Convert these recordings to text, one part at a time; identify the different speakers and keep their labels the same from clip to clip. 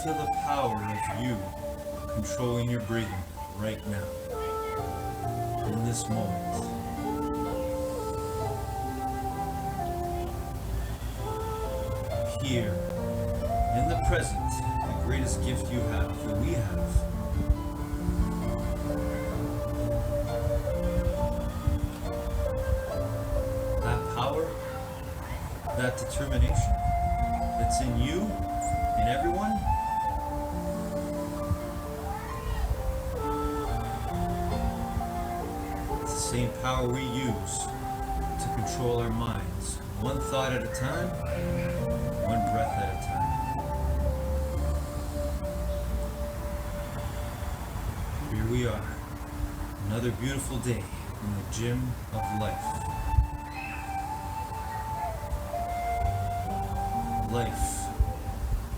Speaker 1: to the power of you controlling your breathing right now, in this moment. Here, in the present, the greatest gift you have, that we have. That power, that determination that's in you, in everyone, it's the same power we use to control our minds, one thought at a time, one breath at a time. Here we are, another beautiful day in the gym of life. Life,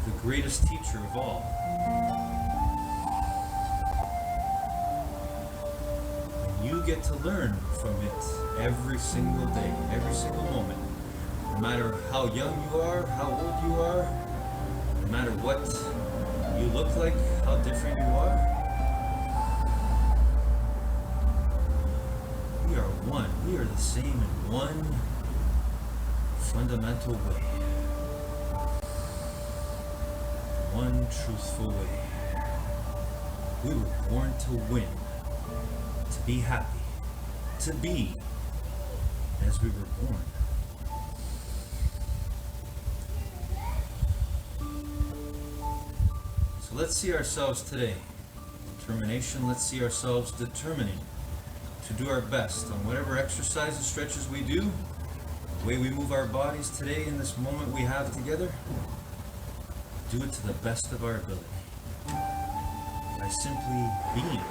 Speaker 1: the greatest teacher of all. And you get to learn from it every single day, every single moment. No matter how young you are, how old you are, no matter what you look like, how different you are, we are one. We are the same in one fundamental way. One truthful way. We were born to win, to be happy, to be as we were born. So let's see ourselves today. Determination, let's see ourselves determining to do our best on whatever exercises, stretches we do, the way we move our bodies today in this moment we have together. Do it to the best of our ability by simply being.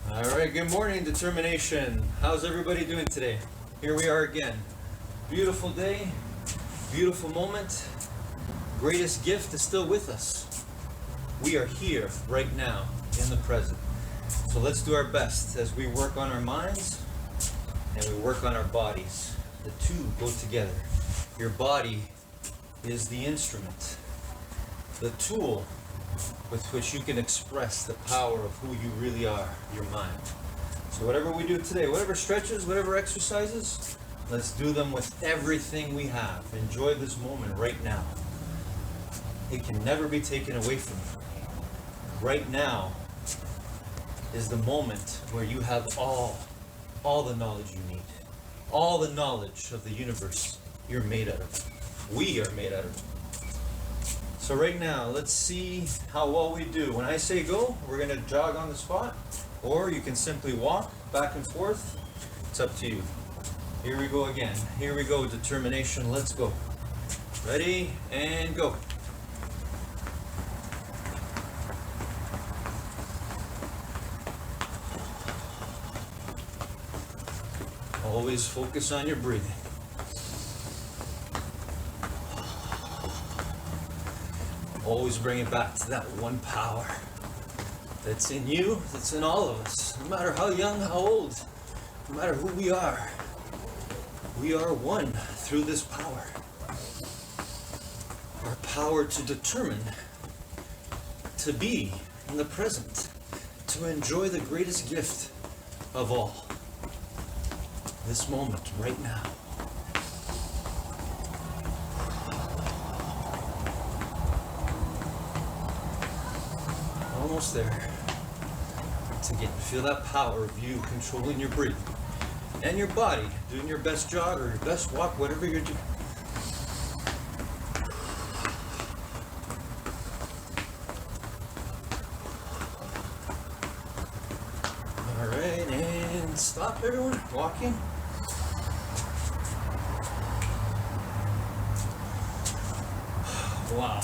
Speaker 1: Alright, good morning, determination. How's everybody doing today? Here we are again. Beautiful day, beautiful moment. Greatest gift is still with us. We are here right now in the present. So let's do our best as we work on our minds and we work on our bodies. The two go together. Your body is the instrument, the tool with which you can express the power of who you really are, your mind. So whatever we do today, whatever stretches, whatever exercises, let's do them with everything we have. Enjoy this moment right now. It can never be taken away from you. Right now is the moment where you have all the knowledge you need. All the knowledge of the universe you're made out of. We are made out of. So right now, let's see how well we do. When I say go, we're going to jog on the spot, or you can simply walk back and forth. It's up to you. Here we go again. Here we go, determination. Let's go. Ready, and go. Always focus on your breathing. Always bring it back to that one power that's in you, that's in all of us. No matter how young, how old, no matter who we are one through this power. Our power to determine, to be in the present, to enjoy the greatest gift of all. This moment, right now. Almost there. To feel that power of you controlling your breathing and your body, doing your best jog or your best walk, whatever you're doing. All right, and stop everyone walking. Wow,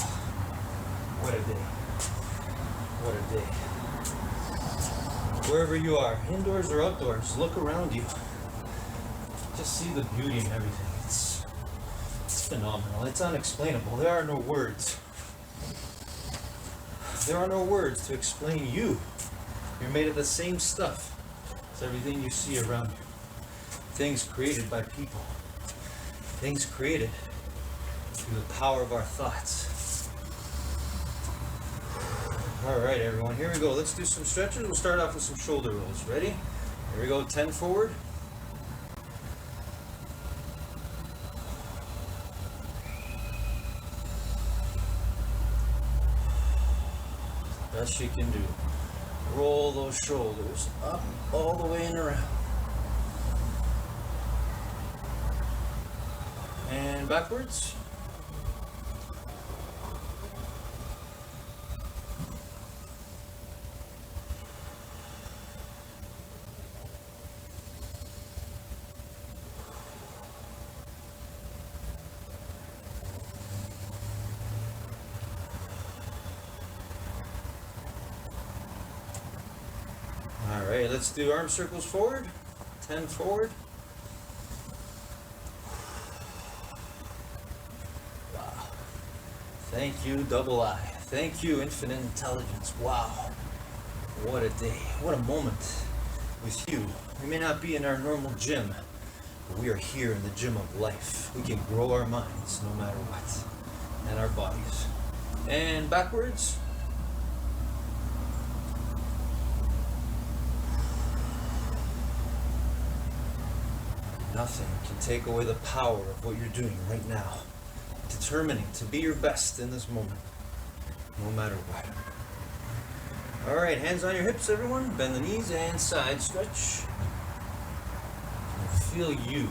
Speaker 1: what a day. What a day. Wherever you are, indoors or outdoors, look around you. Just see the beauty in everything. It's phenomenal. It's unexplainable. There are no words. There are no words to explain you. You're made of the same stuff as everything you see around you. Things created by people. Things created through the power of our thoughts. All right, everyone, here we go. Let's do some stretches. We'll start off with some shoulder rolls. Ready? Here we go. 10 forward. Best you can do. Roll those shoulders up all the way and around. And backwards. All right, let's do arm circles forward. 10 forward. Wow. Thank you, double I. Thank you, infinite intelligence. Wow. What a day. What a moment with you. We may not be in our normal gym, but we are here in the gym of life. We can grow our minds no matter what, and our bodies. And backwards. Nothing can take away the power of what you're doing right now. Determining to be your best in this moment, no matter what. All right, hands on your hips, everyone. Bend the knees and side stretch. And feel you,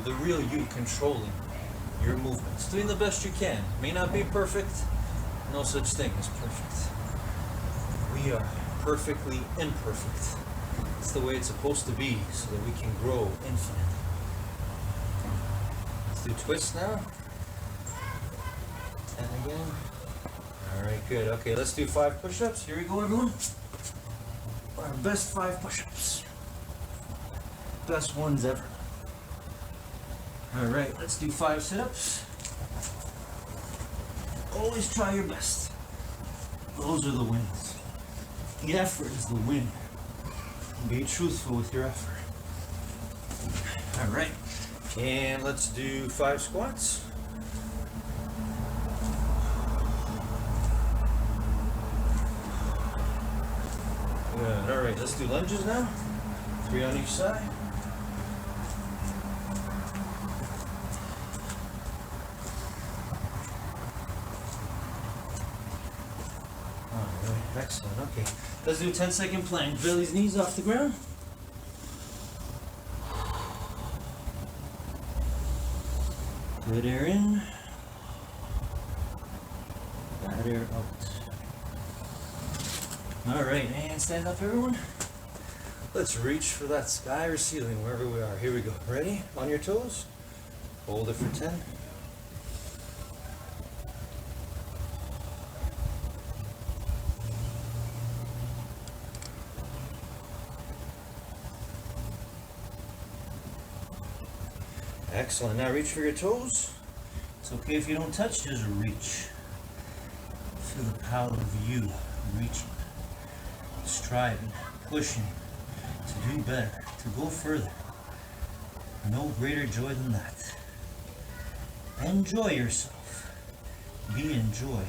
Speaker 1: the real you, controlling your movements. Doing the best you can. May not be perfect. No such thing as perfect. We are perfectly imperfect. It's the way it's supposed to be so that we can grow infinitely. Let's do twists now. 10 again. All right, good. Okay, let's do 5 push-ups. Here we go, everyone. Our best 5 push-ups. Best ones ever. All right, let's do 5 sit-ups. Always try your best. Those are the wins. The effort is the win. Be truthful with your effort. All right, and let's do 5 squats. Good. All right, let's do lunges now. 3 on each side. All right, excellent. Okay, let's do a 10-second plank. Belly's knees off the ground. Good air in. Bad air out. All right, and stand up, everyone. Let's reach for that sky or ceiling, wherever we are. Here we go. Ready? On your toes. Hold it for 10. Excellent. Now reach for your toes. It's okay if you don't touch, just reach. Feel the power of you reaching, striving, pushing to do better, to go further. No greater joy than that. Enjoy yourself. Be in joy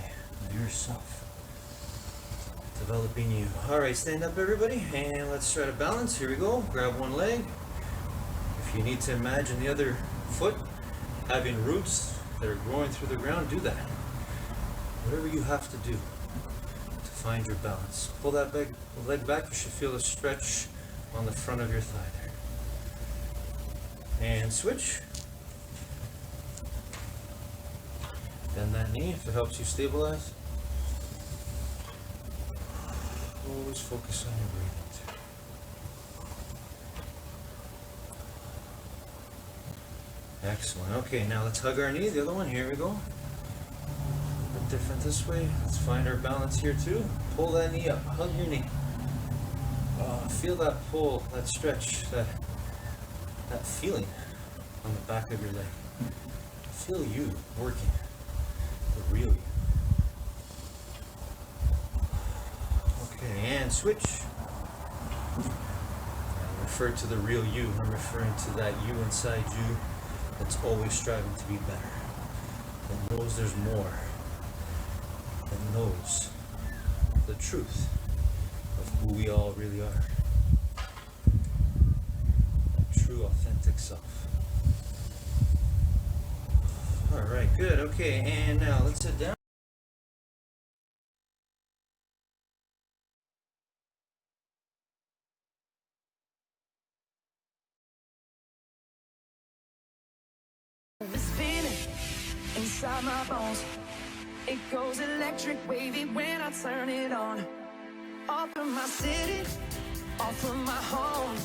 Speaker 1: of yourself. Developing you. All right, stand up, everybody, and let's try to balance. Here we go. Grab one leg. If you need to imagine the other foot having roots that are growing through the ground, do that. Whatever you have to do to find your balance. Pull that leg back. You should feel a stretch on the front of your thigh there. And switch. Bend that knee if it helps you stabilize. Always focus on your breathing. Excellent. Okay, now let's hug our knee. The other one. Here we go. A bit different this way. Let's find our balance here too. Pull that knee up. Hug your knee. Feel that pull, that stretch, that feeling on the back of your leg. Feel you working, the real you. Okay, and switch. I refer to the real you. I'm referring to that you inside you that's always striving to be better, that knows there's more, that knows the truth of who we all really are. That true, authentic self. Alright, good. Okay, and now let's sit down.
Speaker 2: This feeling inside my bones, it goes electric wavy when I turn it on. Off from my city, off from my home,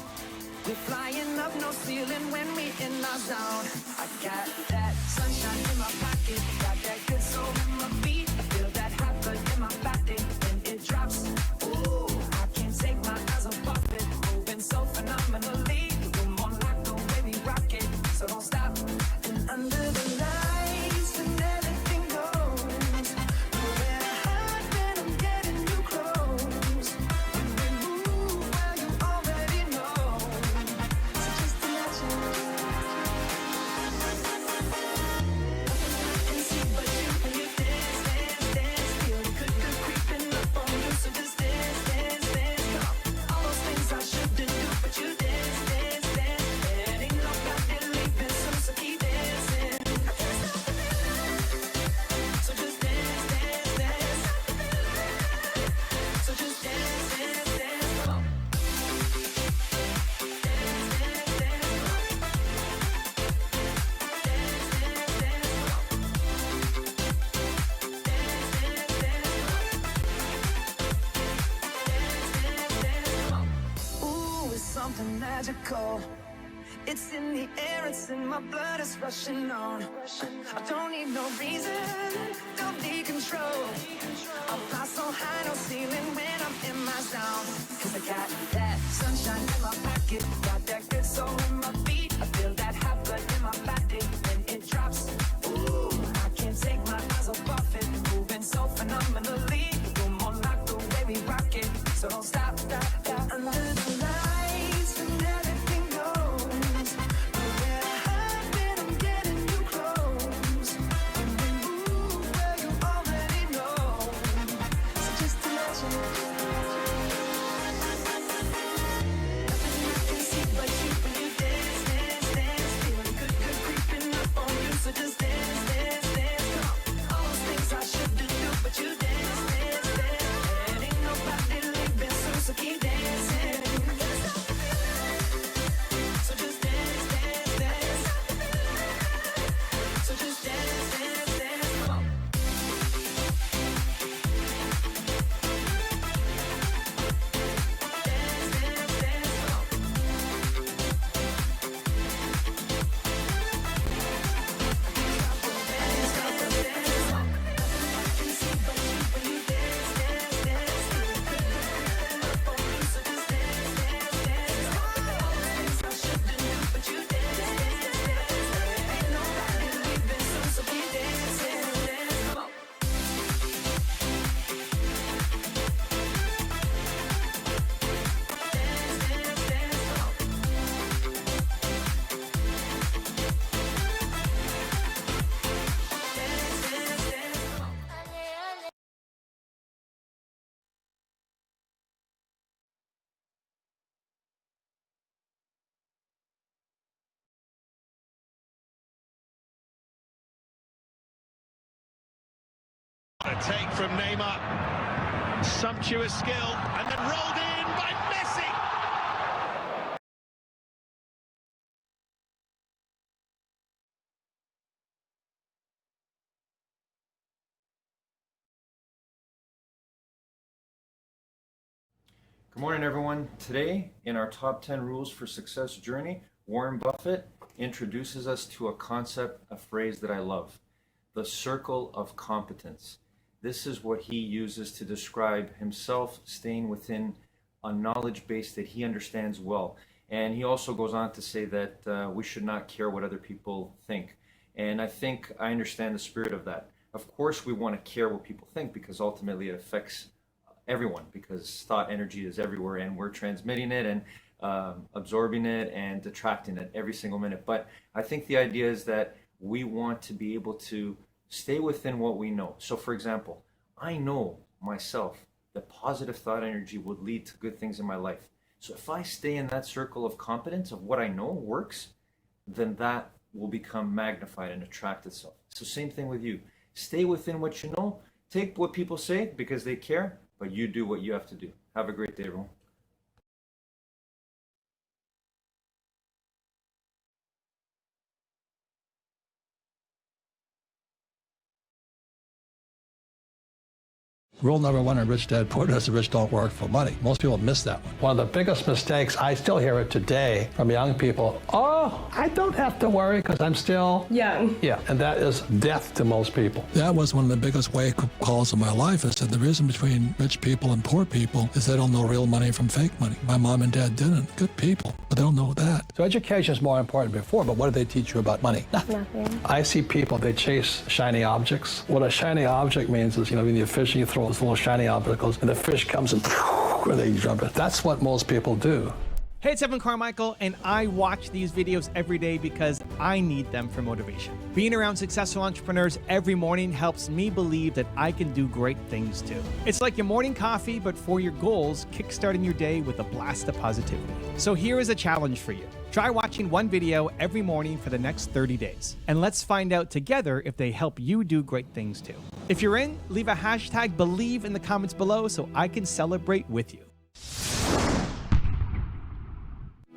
Speaker 2: we're flying up no ceiling when we in our zone. I got that sunshine in my pocket, got that good soul in my feet. I feel that hot blood in my body when it drops. Ooh, I can't take my eyes off it, moving so phenomenally. The room on lock, the way we rock it, so don't stop. And under the lights when everything goes, nowhere to hide when I'm getting you close. When we move, well you already know. So just imagine, nothing I can see but you when you dance, dance, dance. Feel the good, good creeping up on you. So just dance, dance, dance. Come on, all those things I shouldn't do, but you dance, dance, dance. And ain't nobody leaving soon, so keep dancing. I can't stop the feeling. So just dance, dance, dance. So just dance, dance, dance. Come on. Dance, dance, dance. Come on. Dance, dance, dance. Come on. Dance, dance, dance. Come on. Ooh, it's something magical. It's in the air, it's in my blood, it's rushing on. I don't need no reason, don't need control. I fly so high, no ceiling when I'm in my zone. Cause I got that sunshine in my pocket, got that good soul in my feet. I feel that hot blood in my body when it drops. Ooh, I can't take my eyes off it, moving so phenomenally. The room on lock, the way we rock it, so don't stop, stop, stop. Under the lights when everything goes, nowhere to hide when I'm getting you close. When we move, well you already know. So just imagine, nothing I can see but you when you dance, dance, dance. Feel the good, good creeping up on you. So just dance, dance, dance. Come on, all those things I shouldn't do, but you dance, dance, dance. And ain't nobody leaving soon, so keep dancing. I can't stop the feeling. So just dance, dance, dance. So just dance, dance, dance. Come on. Dance, dance, dance. Come on. Dance, dance, dance. Nothing I can see but you when you dance, dance, dance. Feel the good, good creeping up on you. So just dance, dance, dance. All those things I shouldn't do, but you dance, dance, dance. Ain't nobody leaving soon, so keep dancing, dance. Come on. Dance, dance, dance. Come on. Dance, dance, dance. Come on.
Speaker 3: A take from Neymar. Sumptuous skill and then rolled in by Messi.
Speaker 1: Good morning, everyone. Today, in our top 10 rules for success journey, Warren Buffett introduces us to a concept, a phrase that I love, the circle of competence. This is what he uses to describe himself staying within a knowledge base that he understands well. And he also goes on to say that we should not care what other people think. And I think I understand the spirit of that. Of course, we want to care what people think because ultimately it affects everyone, because thought energy is everywhere and we're transmitting it and absorbing it and detracting it every single minute. But I think the idea is that we want to be able to stay within what we know. So for example, I know myself that positive thought energy would lead to good things in my life. So if I stay in that circle of competence of what I know works, then that will become magnified and attract itself. So same thing with you. Stay within what you know. Take what people say because they care, but you do what you have to do. Have a great day, everyone.
Speaker 4: Rule number one in Rich Dad Poor Dad is the rich don't work for money. Most people miss that one. One of the biggest mistakes, I still hear it today from young people, oh, I don't have to worry because I'm still
Speaker 5: young.
Speaker 4: Yeah, and that is death to most people.
Speaker 6: That was one of the biggest wake-up calls of my life, is that the reason between rich people and poor people is they don't know real money from fake money. My mom and dad didn't. Good people, but they don't know that.
Speaker 4: So education is more important than before, but what do they teach you about money?
Speaker 5: Nothing.
Speaker 4: I see people, they chase shiny objects. What a shiny object means is, when you're fishing, you throw those little shiny objects, and the fish comes and they jump it. That's what most people do.
Speaker 7: Hey, it's Evan Carmichael, and I watch these videos every day because I need them for motivation. Being around successful entrepreneurs every morning helps me believe that I can do great things too. It's like your morning coffee, but for your goals, kickstarting your day with a blast of positivity. So here is a challenge for you. Try watching one video every morning for the next 30 days. And let's find out together if they help you do great things too. If you're in, leave a hashtag Believe in the comments below so I can celebrate with you.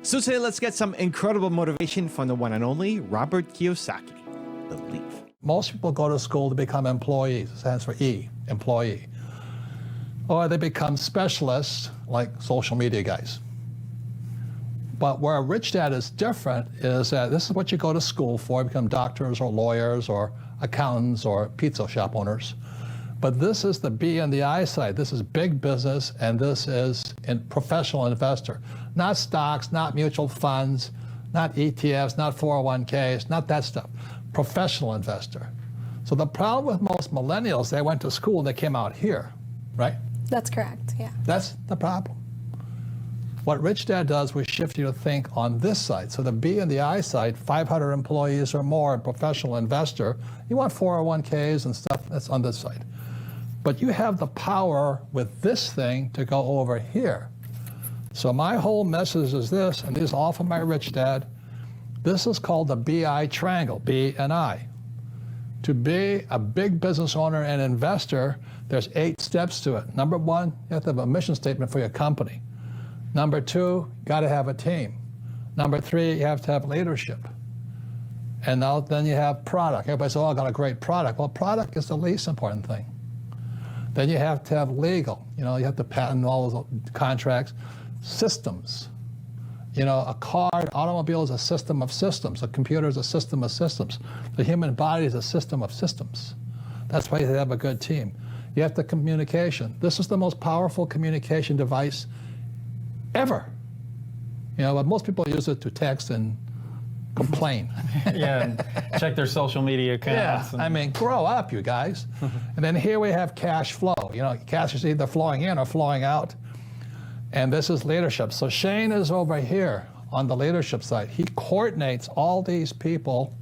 Speaker 7: So today, let's get some incredible motivation from the one and only Robert Kiyosaki. Believe.
Speaker 4: Most people go to school to become employees. It stands for E, employee. Or they become specialists like social media guys. But where a rich dad is different is that this is what you go to school for, become doctors or lawyers or accountants or pizza shop owners. But this is the B and the I side. This is big business, and this is a professional investor. Not stocks, not mutual funds, not ETFs, not 401ks, not that stuff. Professional investor. So the problem with most millennials, they went to school and they came out here, right?
Speaker 5: That's correct, yeah.
Speaker 4: That's the problem. What Rich Dad does was shift you to think on this side. So the B and the I side, 500 employees or more, and professional investor, you want 401ks and stuff, that's on this side. But you have the power with this thing to go over here. So my whole message is this, and this is all from my Rich Dad. This is called the BI triangle, B and I. To be a big business owner and investor, there's 8 steps to it. Number 1, you have to have a mission statement for your company. Number 2, you got to have a team. Number 3, you have to have leadership. And now then you have product. Everybody says, oh, I got a great product. Well, product is the least important thing. Then you have to have legal. You have to patent all those contracts. Systems. A car, an automobile is a system of systems. A computer is a system of systems. The human body is a system of systems. That's why you have a good team. You have the communication. This is the most powerful communication device ever. But most people use it to text and complain.
Speaker 8: Yeah, and check their social media accounts.
Speaker 4: Yeah, grow up, you guys. And then here we have cash flow. Cash is either flowing in or flowing out. And this is leadership. So Shane is over here on the leadership side. He coordinates all these people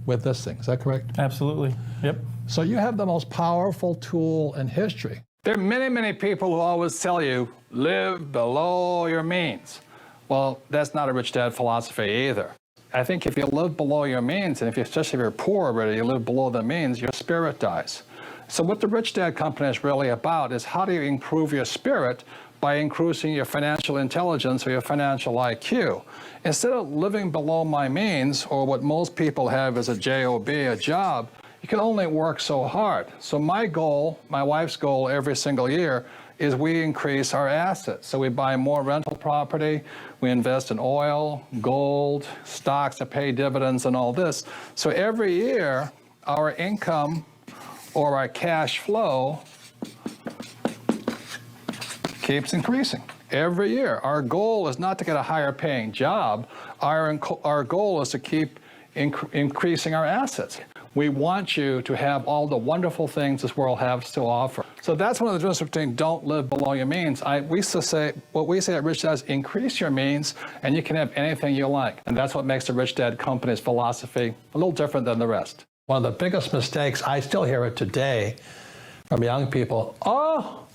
Speaker 4: with this thing. Is that correct?
Speaker 8: Absolutely. Yep.
Speaker 4: So you have the most powerful tool in history. There are many, many people who always tell you, live below your means. Well, that's not a Rich Dad philosophy either. I think if you live below your means, and especially if you're poor already, you live below the means, your spirit dies. So what the Rich Dad Company is really about is how do you improve your spirit by increasing your financial intelligence or your financial IQ. Instead of living below my means, or what most people have as a job, a job, you can only work so hard. So my goal, my wife's goal every single year is we increase our assets. So we buy more rental property, we invest in oil, gold, stocks that pay dividends and all this. So every year, our income or our cash flow keeps increasing. every year. Our goal is not to get a higher paying job. Our goal is to keep increasing our assets. We want you to have all the wonderful things this world has to offer. So that's one of the differences between don't live below your means. We used to say, what we say at Rich Dad is increase your means and you can have anything you like. And that's what makes the Rich Dad Company's philosophy a little different than the rest. One of the biggest mistakes, I still hear it today from young people, oh,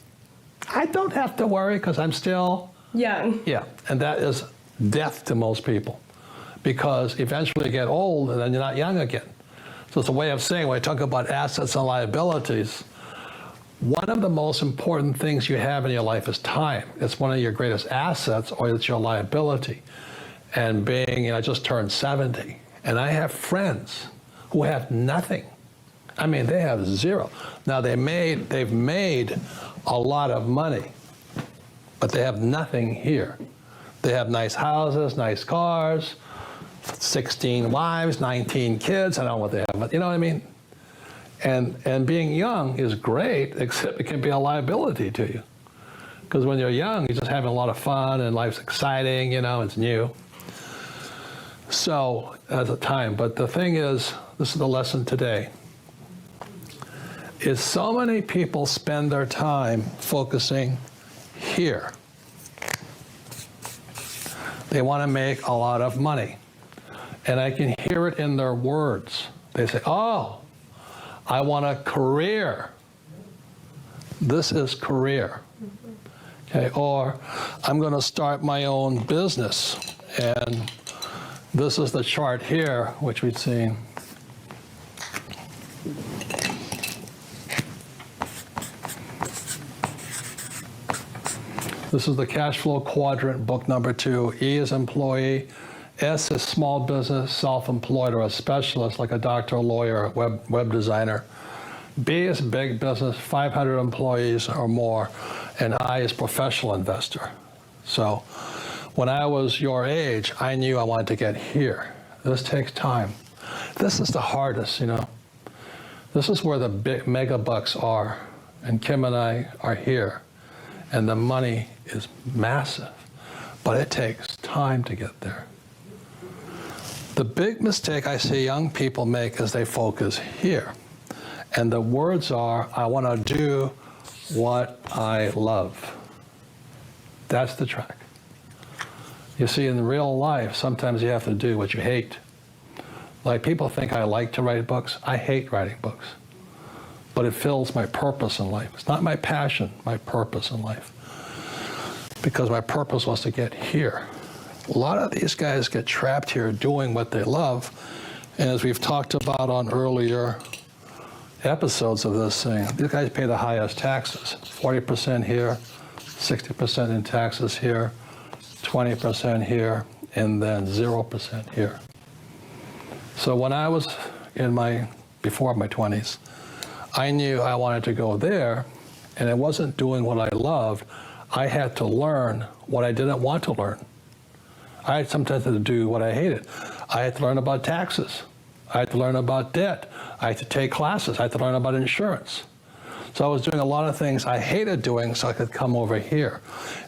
Speaker 4: I don't have to worry because I'm still
Speaker 5: young.
Speaker 4: Yeah, and that is death to most people because eventually you get old and then you're not young again. So it's a way of saying, when I talk about assets and liabilities, one of the most important things you have in your life is time. It's one of your greatest assets, or it's your liability. And being, I just turned 70, and I have friends who have nothing. I mean, they have zero. Now they've made a lot of money, but they have nothing here. They have nice houses, nice cars, 16 wives, 19 kids. I don't know what they have, but you know what I mean? And being young is great, except it can be a liability to you. Because when you're young, you're just having a lot of fun and life's exciting, it's new. So, at the time, but the thing is, this is the lesson today, is so many people spend their time focusing here. They want to make a lot of money. And I can hear it in their words. They say, oh, I want a career. This is career. Okay, or I'm going to start my own business. And this is the chart here, which we've seen. This is the cash flow quadrant, book number 2. E is employee. S is small business, self-employed, or a specialist like a doctor, lawyer, web designer. B is big business, 500 employees or more. And I is professional investor. So when I was your age, I knew I wanted to get here. This takes time. This is the hardest, This is where the big mega bucks are. And Kim and I are here. And the money is massive. But it takes time to get there. The big mistake I see young people make is they focus here. And the words are, I want to do what I love. That's the track. You see, in real life, sometimes you have to do what you hate. Like people think I like to write books. I hate writing books. But it fills my purpose in life. It's not my passion, my purpose in life. Because my purpose was to get here. A lot of these guys get trapped here doing what they love. And as we've talked about on earlier episodes of this thing, these guys pay the highest taxes. 40% here, 60% in taxes here, 20% here, and then 0% here. So when I was before my 20s, I knew I wanted to go there, and I wasn't doing what I loved. I had to learn what I didn't want to learn. I had sometimes to do what I hated. I had to learn about taxes. I had to learn about debt. I had to take classes. I had to learn about insurance. So I was doing a lot of things I hated doing so I could come over here.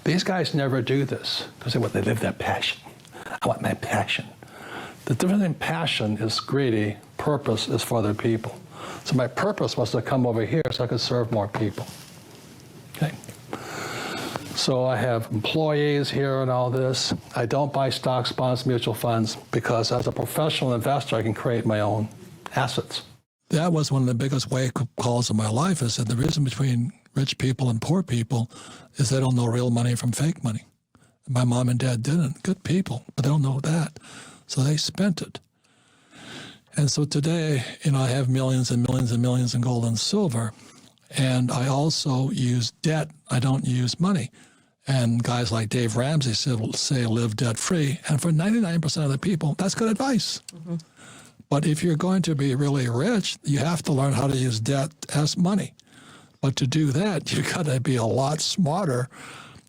Speaker 4: These guys never do this because they live their passion. I want my passion. The difference in passion is greedy. Purpose is for other people. So my purpose was to come over here so I could serve more people. Okay. So I have employees here and all this. I don't buy stocks, bonds, mutual funds, because as a professional investor, I can create my own assets.
Speaker 6: That was one of the biggest wake-up calls of my life, is that the reason between rich people and poor people is they don't know real money from fake money. My mom and dad didn't. Good people, but they don't know that. So they spent it. And so today, I have millions and millions and millions in gold and silver. And I also use debt. I don't use money. And guys like Dave Ramsey say live debt-free. And for 99% of the people, that's good advice. Mm-hmm. But if you're going to be really rich, you have to learn how to use debt as money. But to do that, you've got to be a lot smarter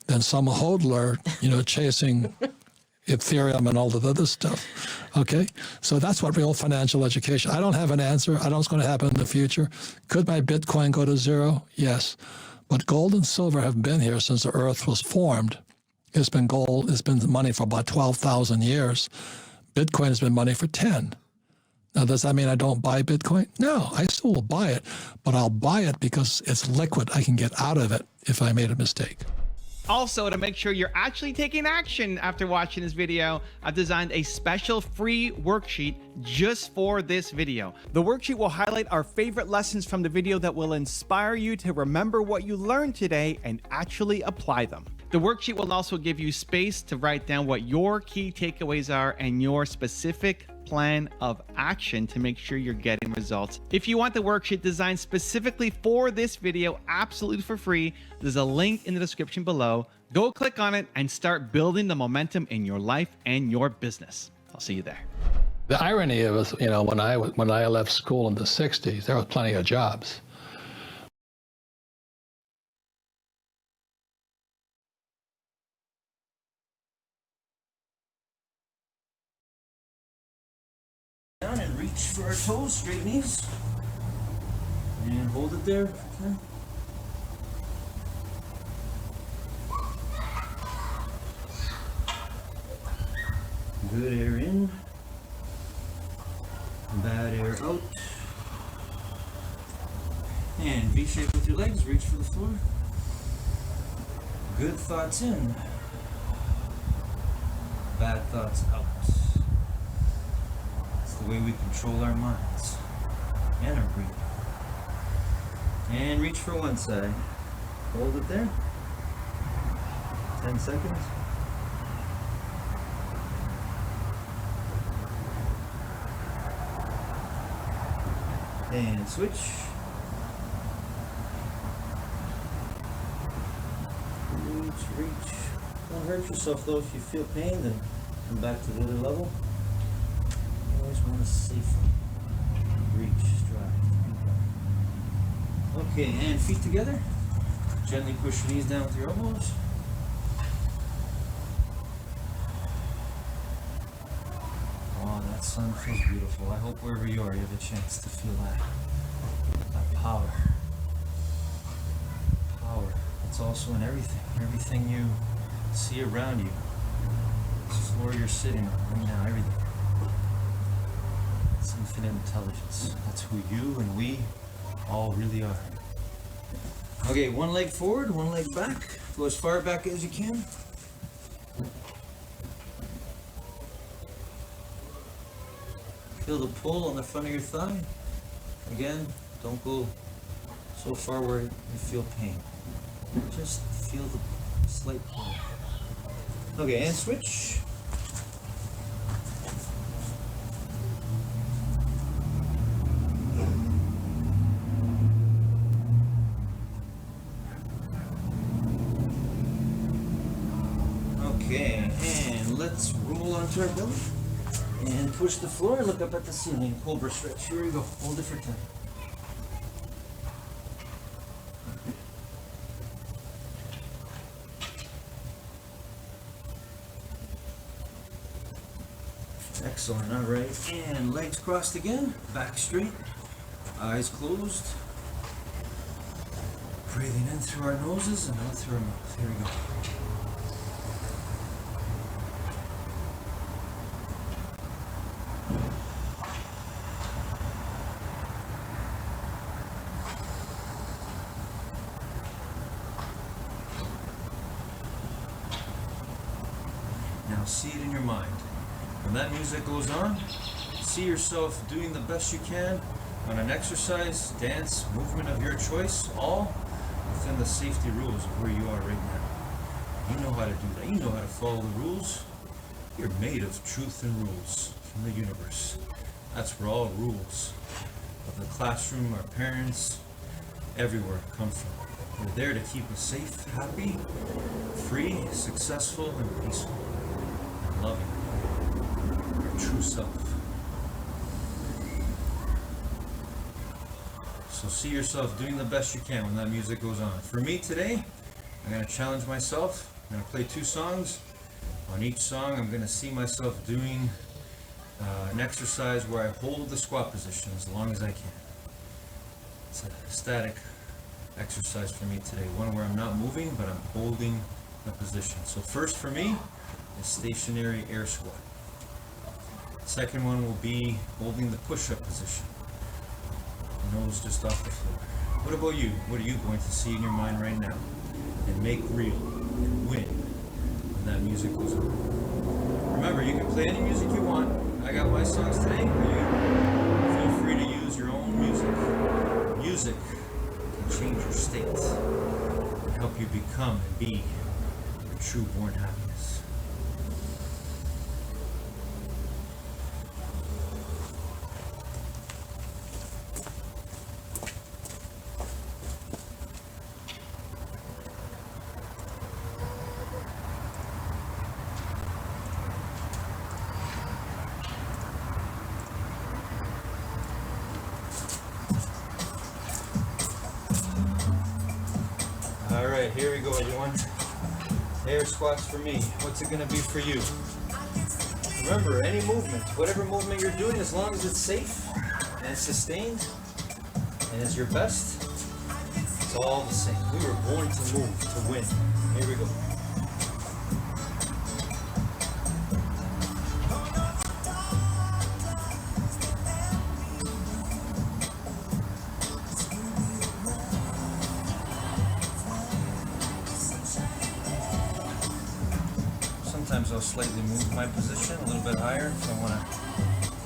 Speaker 6: than some hodler, chasing Ethereum and all the other stuff. Okay? So that's what real financial education. I don't have an answer. I don't know what's going to happen in the future. Could my Bitcoin go to zero? Yes. But gold and silver have been here since the earth was formed. It's been gold, it's been money for about 12,000 years. Bitcoin has been money for 10. Now, does that mean I don't buy Bitcoin? No, I still will buy it, but I'll buy it because it's liquid. I can get out of it if I made a mistake.
Speaker 7: Also, to make sure you're actually taking action after watching this video, I've designed a special free worksheet just for this video. The worksheet will highlight our favorite lessons from the video that will inspire you to remember what you learned today and actually apply them. The worksheet will also give you space to write down what your key takeaways are and your specific plan of action to make sure you're getting results. If you want the worksheet designed specifically for this video, absolutely for free, there's a link in the description below. Go click on it and start building the momentum in your life and your business. I'll see you there.
Speaker 4: The irony of it, when I left school in the 60s, there was plenty of jobs.
Speaker 1: Down and reach for our toes, straight knees. And hold it there. Okay. Good air in. Bad air out. And V-shape with your legs, reach for the floor. Good thoughts in. Bad thoughts out. It's the way we control our minds and our breathing. And reach for one side. Hold it there. 10 seconds. And switch. Reach. Don't hurt yourself though. If you feel pain, then come back to the other level. You always want to safely reach, strive. Okay, and feet together. Gently push your knees down with your elbows. Oh, that sun feels beautiful. I hope wherever you are, you have a chance to feel that power. Power. It's also in everything. Everything you see around you. This floor you're sitting on right now, everything. It's infinite intelligence. That's who you and we all really are. Okay, one leg forward, one leg back. Go as far back as you can. Feel the pull on the front of your thigh. Again, don't go so far where you feel pain. Just feel the slight pull. Okay, and switch. Okay, and let's roll onto our belly. And push the floor, look up at the ceiling. Cobra stretch. Here we go. Hold it for 10. Excellent. All right. And legs crossed again. Back straight. Eyes closed. Breathing in through our noses and out through our mouth. Here we go. Now see it in your mind. When that music goes on, see yourself doing the best you can on an exercise, dance, movement of your choice, all within the safety rules of where you are right now. You know how to do that. You know how to follow the rules. You're made of truth and rules from the universe. That's where all rules of the classroom, our parents, everywhere come from. We're there to keep us safe, happy, free, successful, and peaceful, and loving. Your true self. So see yourself doing the best you can when that music goes on. For me today, I'm going to challenge myself. I'm going to play 2 songs. On each song, I'm going to see myself doing an exercise where I hold the squat position as long as I can. It's a static exercise for me today. One where I'm not moving, but I'm holding a position. So first for me is stationary air squat. Second one will be holding the push-up position. Nose just off the floor. What about you? What are you going to see in your mind right now? And make real and win when that music goes on. Remember, you can play any music you want. I got my songs today for you. Feel free to use your own music. Music can change your state and help you become and be your true born happiness. All right, here we go, everyone. Air squats for me. What's it gonna be for you? Remember, any movement, whatever movement you're doing, as long as it's safe and sustained and is your best, it's all the same. We were born to move, to win. Here we go. Sometimes I'll slightly move my position a little bit higher if I want to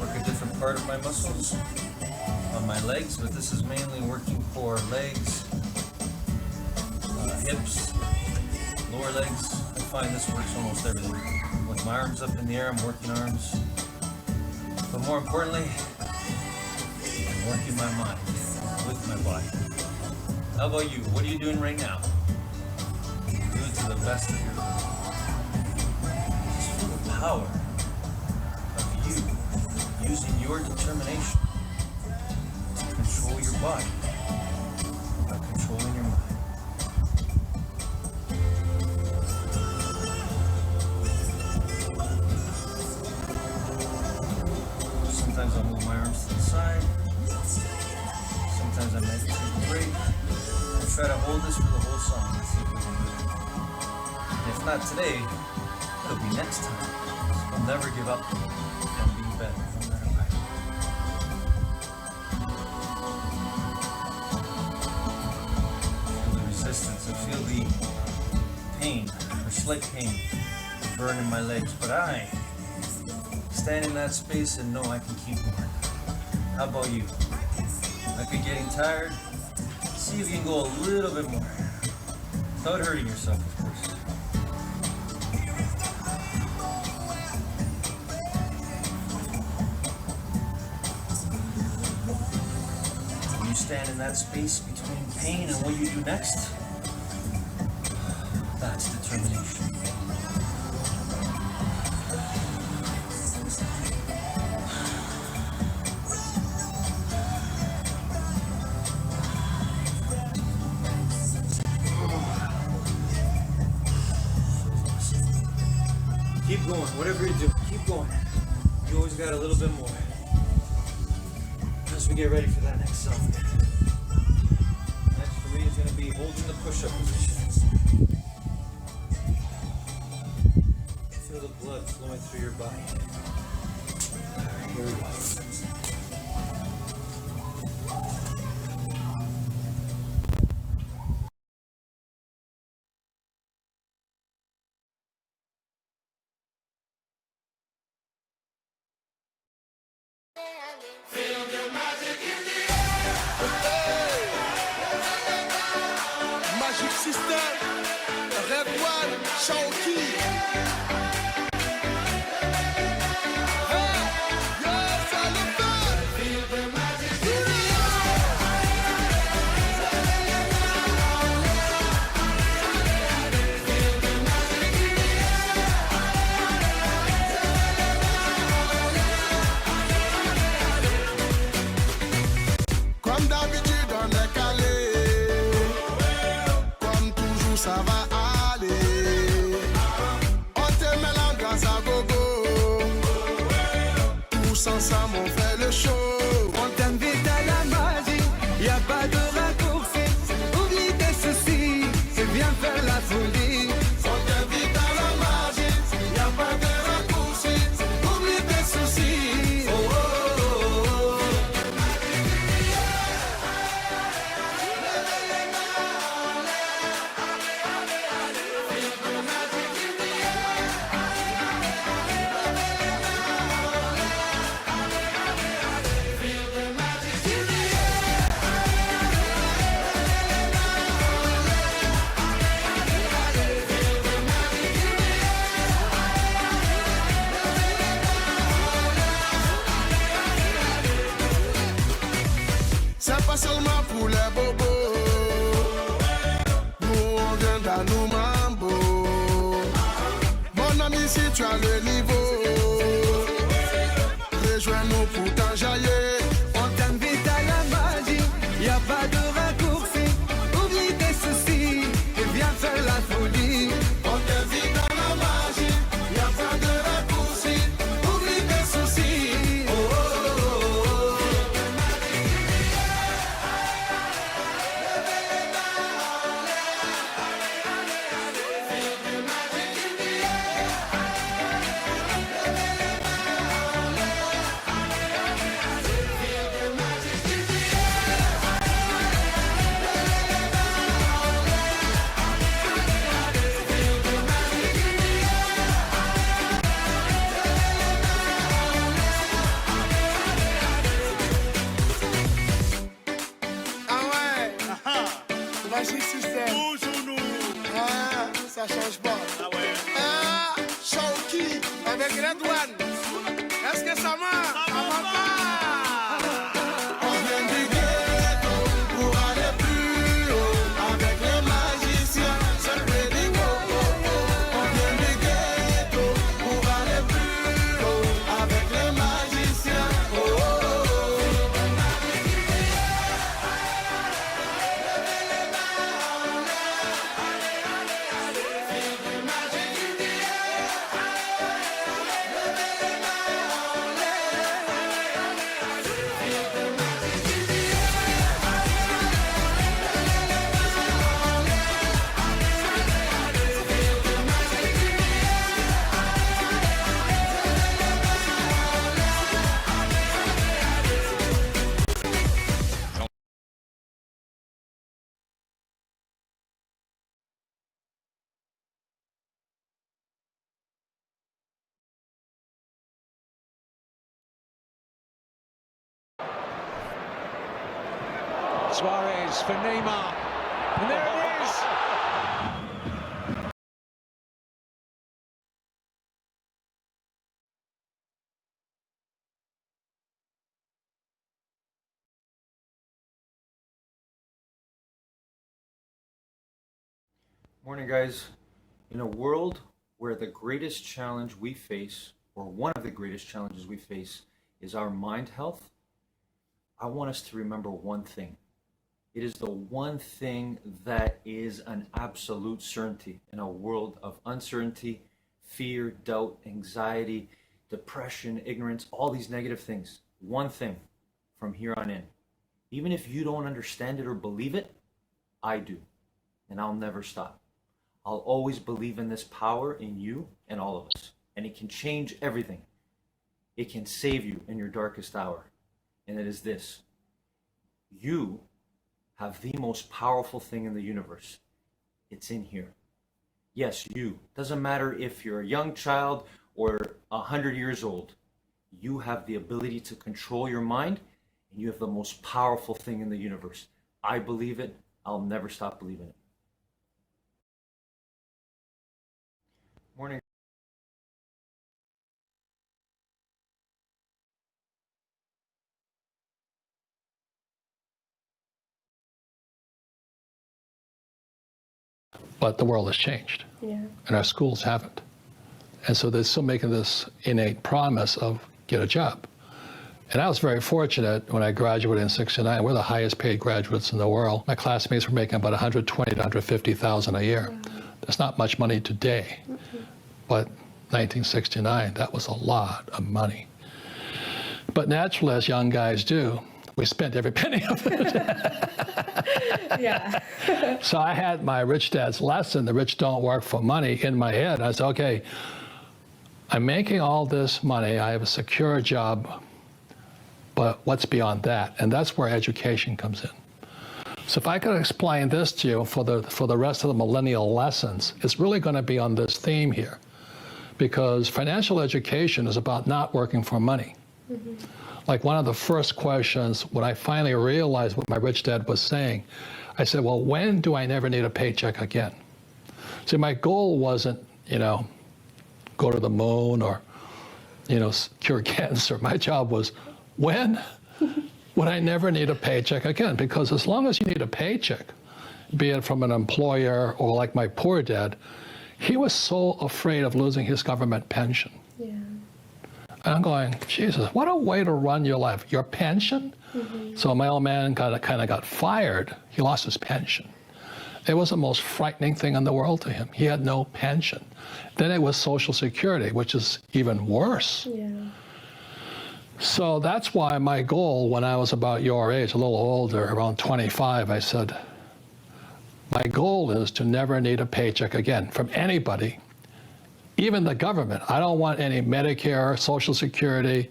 Speaker 1: work a different part of my muscles on my legs, but this is mainly working for legs, hips, lower legs. I find this works almost everything. With my arms up in the air, I'm working arms. But more importantly, I'm working my mind with my body. How about you? What are you doing right now? Do it to the best of your ability. Power of you using your determination to control your body by controlling your mind. Sometimes I'll move my arms to the side. Sometimes I might take a break. I'll try to hold this for the whole song. Let's see if we can do it. If not today, it'll be next time. I'll never give up on being better, no matter what. Feel the resistance, I feel the pain, or slight pain, burn in my legs, but I stand in that space and know I can keep going. How about you? Might be getting tired. See if you can go a little bit more, without hurting yourself, of course. Stand in that space between pain and what you do next. That's determination. Keep going, whatever you do, keep going. You always got a little bit more. As we get ready for that next song. Next for me is going to be holding the push-up position. Feel the blood flowing through your body. Alright, here we go.
Speaker 5: Magic System, Red One, Shaoki. Comme d'habitude, on est calé. Comme toujours, ça va aller. On te met l'ambiance à gogo. Tous ensemble, on fait le show.
Speaker 2: On t'invite à la magie, y a pas de raccourci. Oublie tes soucis, c'est bien faire la folie.
Speaker 5: On te c'est pas seulement pour les bobos. Nous on vient dans nos mambo. Mon ami, si tu as le niveau, rejoins-nous pour t'enjailler.
Speaker 2: On t'invite à la magie, y a pas de raccourci. Oublie tes soucis et viens faire la folie.
Speaker 5: On t'invite à la magie, y a pas de raccourci. Oublie tes soucis. Oh, oh, oh, oh. Ah ouais, magique système. Toujours nous. Ah, ça change pas. Ah ouais. Ah, Shawky avec Red One. Est-ce que ça marche? Ça marche pas. On vient du ghetto pour aller plus haut. Avec les magiciens, c'est le pédigo. On vient du ghetto pour aller plus haut. Avec les magiciens. Oh, oh, oh.
Speaker 3: Suarez for Neymar. And there it is.
Speaker 1: Morning, guys. In a world where the greatest challenge we face, or one of the greatest challenges we face, is our mind health, I want us to remember one thing. It is the one thing that is an absolute certainty in a world of uncertainty, fear, doubt, anxiety, depression, ignorance, all these negative things. One thing from here on in. Even if you don't understand it or believe it, I do. And I'll never stop. I'll always believe in this power in you and all of us. And it can change everything. It can save you in your darkest hour. And it is this. You have the most powerful thing in the universe. It's in here. Yes, you. Doesn't matter if you're a young child or 100 years old. You have the ability to control your mind, and you have the most powerful thing in the universe. I believe it. I'll never stop believing it. Morning.
Speaker 4: But the world has changed, and our schools haven't. And so they're still making this innate promise of get a job. And I was very fortunate when I graduated in '69. We're the highest paid graduates in the world. My classmates were making about $120,000 to $150,000 a year. That's not much money today, but 1969, that was a lot of money. But naturally, as young guys do, we spent every penny of it.
Speaker 9: Yeah.
Speaker 4: So I had my rich dad's lesson, the rich don't work for money, in my head. I said, okay, I'm making all this money. I have a secure job, but what's beyond that? And that's where education comes in. So if I could explain this to you for the rest of the millennial lessons, it's really going to be on this theme here, because financial education is about not working for money. Mm-hmm. Like one of the first questions, when I finally realized what my rich dad was saying, I said, well, when do I never need a paycheck again? See, my goal wasn't, go to the moon or, cure cancer. My job was, when would I never need a paycheck again? Because as long as you need a paycheck, be it from an employer or like my poor dad, he was so afraid of losing his government pension.
Speaker 9: Yeah.
Speaker 4: And I'm going, Jesus, what a way to run your life. Your pension? So my old man kind of got fired. He lost his pension. It was the most frightening thing in the world to him. He had no pension. Then it was Social Security, which is even worse.
Speaker 9: Yeah.
Speaker 4: So that's why my goal when I was about your age, a little older, around 25, I said, my goal is to never need a paycheck again from anybody, even the government. I don't want any Medicare, Social Security,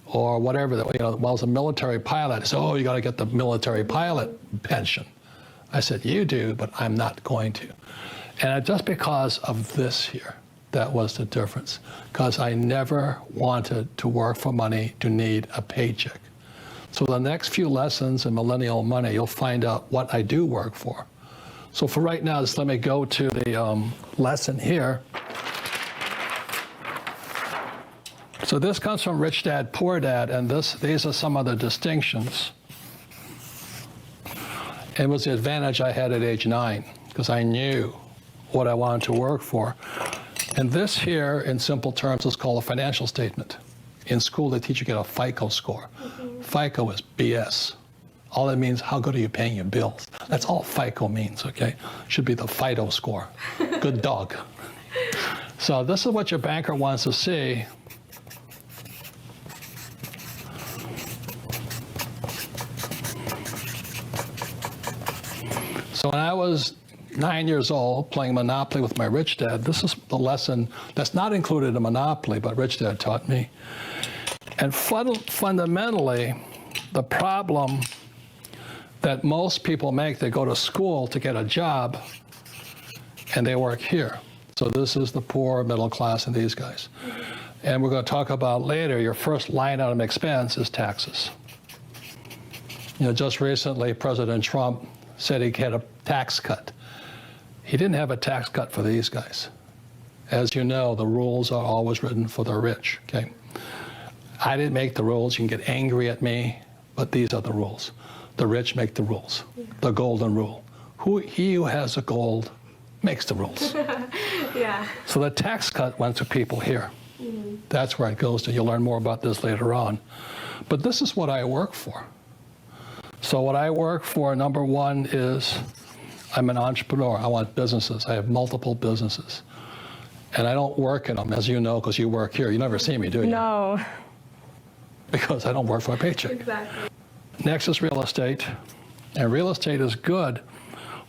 Speaker 4: or whatever. Well, as a military pilot, I said, oh, you got to get the military pilot pension. I said, you do, but I'm not going to. And just because of this here, that was the difference. Because I never wanted to work for money to need a paycheck. So the next few lessons in Millennial Money, you'll find out what I do work for. So for right now, just let me go to the lesson here. So this comes from Rich Dad, Poor Dad, and these are some of the distinctions. It was the advantage I had at age 9, because I knew what I wanted to work for. And this here, in simple terms, is called a financial statement. In school, they teach you to get a FICO score. FICO is BS. All that means, how good are you paying your bills? That's all FICO means, okay? Should be the FIDO score. Good dog. So this is what your banker wants to see. So when I was 9 years old, playing Monopoly with my rich dad, this is the lesson that's not included in Monopoly, but rich dad taught me. And fundamentally, the problem that most people make, they go to school to get a job, and they work here. So this is the poor, middle class, and these guys. And we're going to talk about later, your first line item expense is taxes. Just recently, President Trump said he had a tax cut. He didn't have a tax cut for these guys. As you know, the rules are always written for the rich, okay? I didn't make the rules. You can get angry at me, but these are the rules. The rich make the rules, the golden rule. He who has the gold makes the rules.
Speaker 9: Yeah.
Speaker 4: So the tax cut went to people here. That's where it goes to. You'll learn more about this later on. But this is what I work for. So what I work for, number one, is I'm an entrepreneur. I want businesses. I have multiple businesses. And I don't work in them, as you know, because you work here. You never see me, do you?
Speaker 9: No.
Speaker 4: Because I don't work for a paycheck.
Speaker 9: Exactly.
Speaker 4: Next is real estate. And real estate is good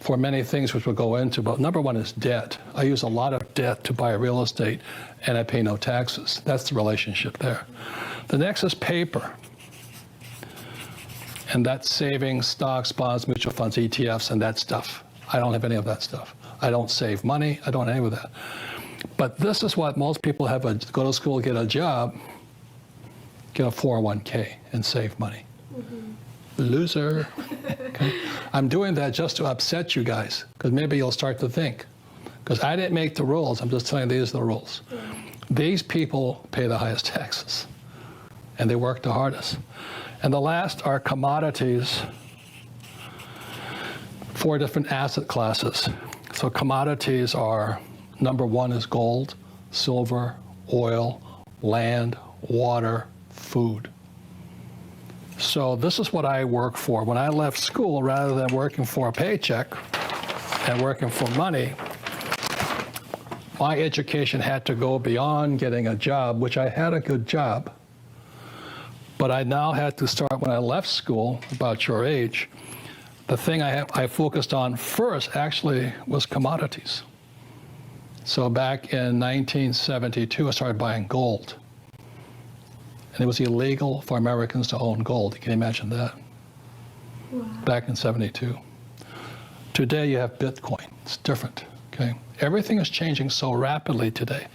Speaker 4: for many things which we'll go into, but number one is debt. I use a lot of debt to buy real estate, and I pay no taxes. That's the relationship there. The next is paper. And that's savings, stocks, bonds, mutual funds, ETFs, and that stuff. I don't have any of that stuff. I don't save money. I don't have any of that. But this is what most people have, go to school, get a job, get a 401k, and save money. Loser. Okay. I'm doing that just to upset you guys, because maybe you'll start to think. Because I didn't make the rules. I'm just telling you these are the rules. These people pay the highest taxes, and they work the hardest. And the last are commodities, 4 different asset classes. So commodities are, number one is gold, silver, oil, land, water, food. So this is what I work for. When I left school, rather than working for a paycheck and working for money, my education had to go beyond getting a job, which I had a good job. But I now had to start, when I left school, about your age, the thing I focused on first actually was commodities. So back in 1972, I started buying gold. And it was illegal for Americans to own gold. You can imagine that. Wow. Back in 72. Today you have Bitcoin. It's different, okay? Everything is changing so rapidly today.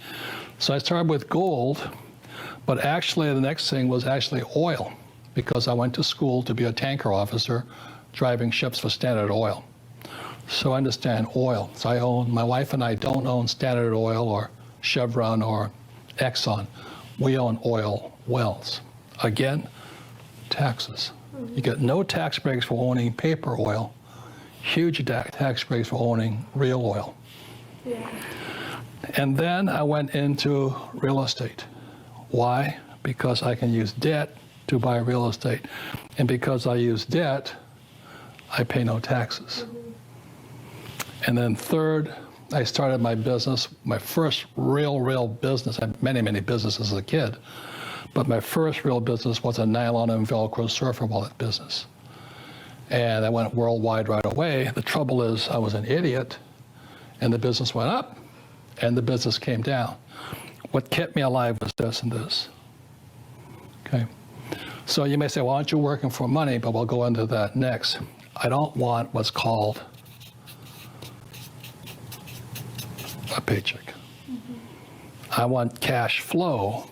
Speaker 4: So I started with gold, but actually the next thing was actually oil, because I went to school to be a tanker officer driving ships for Standard Oil. So I understand oil. So my wife and I don't own Standard Oil or Chevron or Exxon. We own oil wells. Again, taxes. You get no tax breaks for owning paper oil, huge tax breaks for owning real oil.
Speaker 9: Yeah.
Speaker 4: And then I went into real estate. Why? Because I can use debt to buy real estate. And because I use debt, I pay no taxes. And then third, I started my business, my first real business. I had many businesses as a kid, but my first real business was a nylon and Velcro surfer wallet business. And I went worldwide right away. The trouble is I was an idiot, and the business went up, and the business came down. What kept me alive was this and this. Okay. So you may say, well, aren't you working for money? But we'll go into that next. I don't want what's called a paycheck. I want cash flow.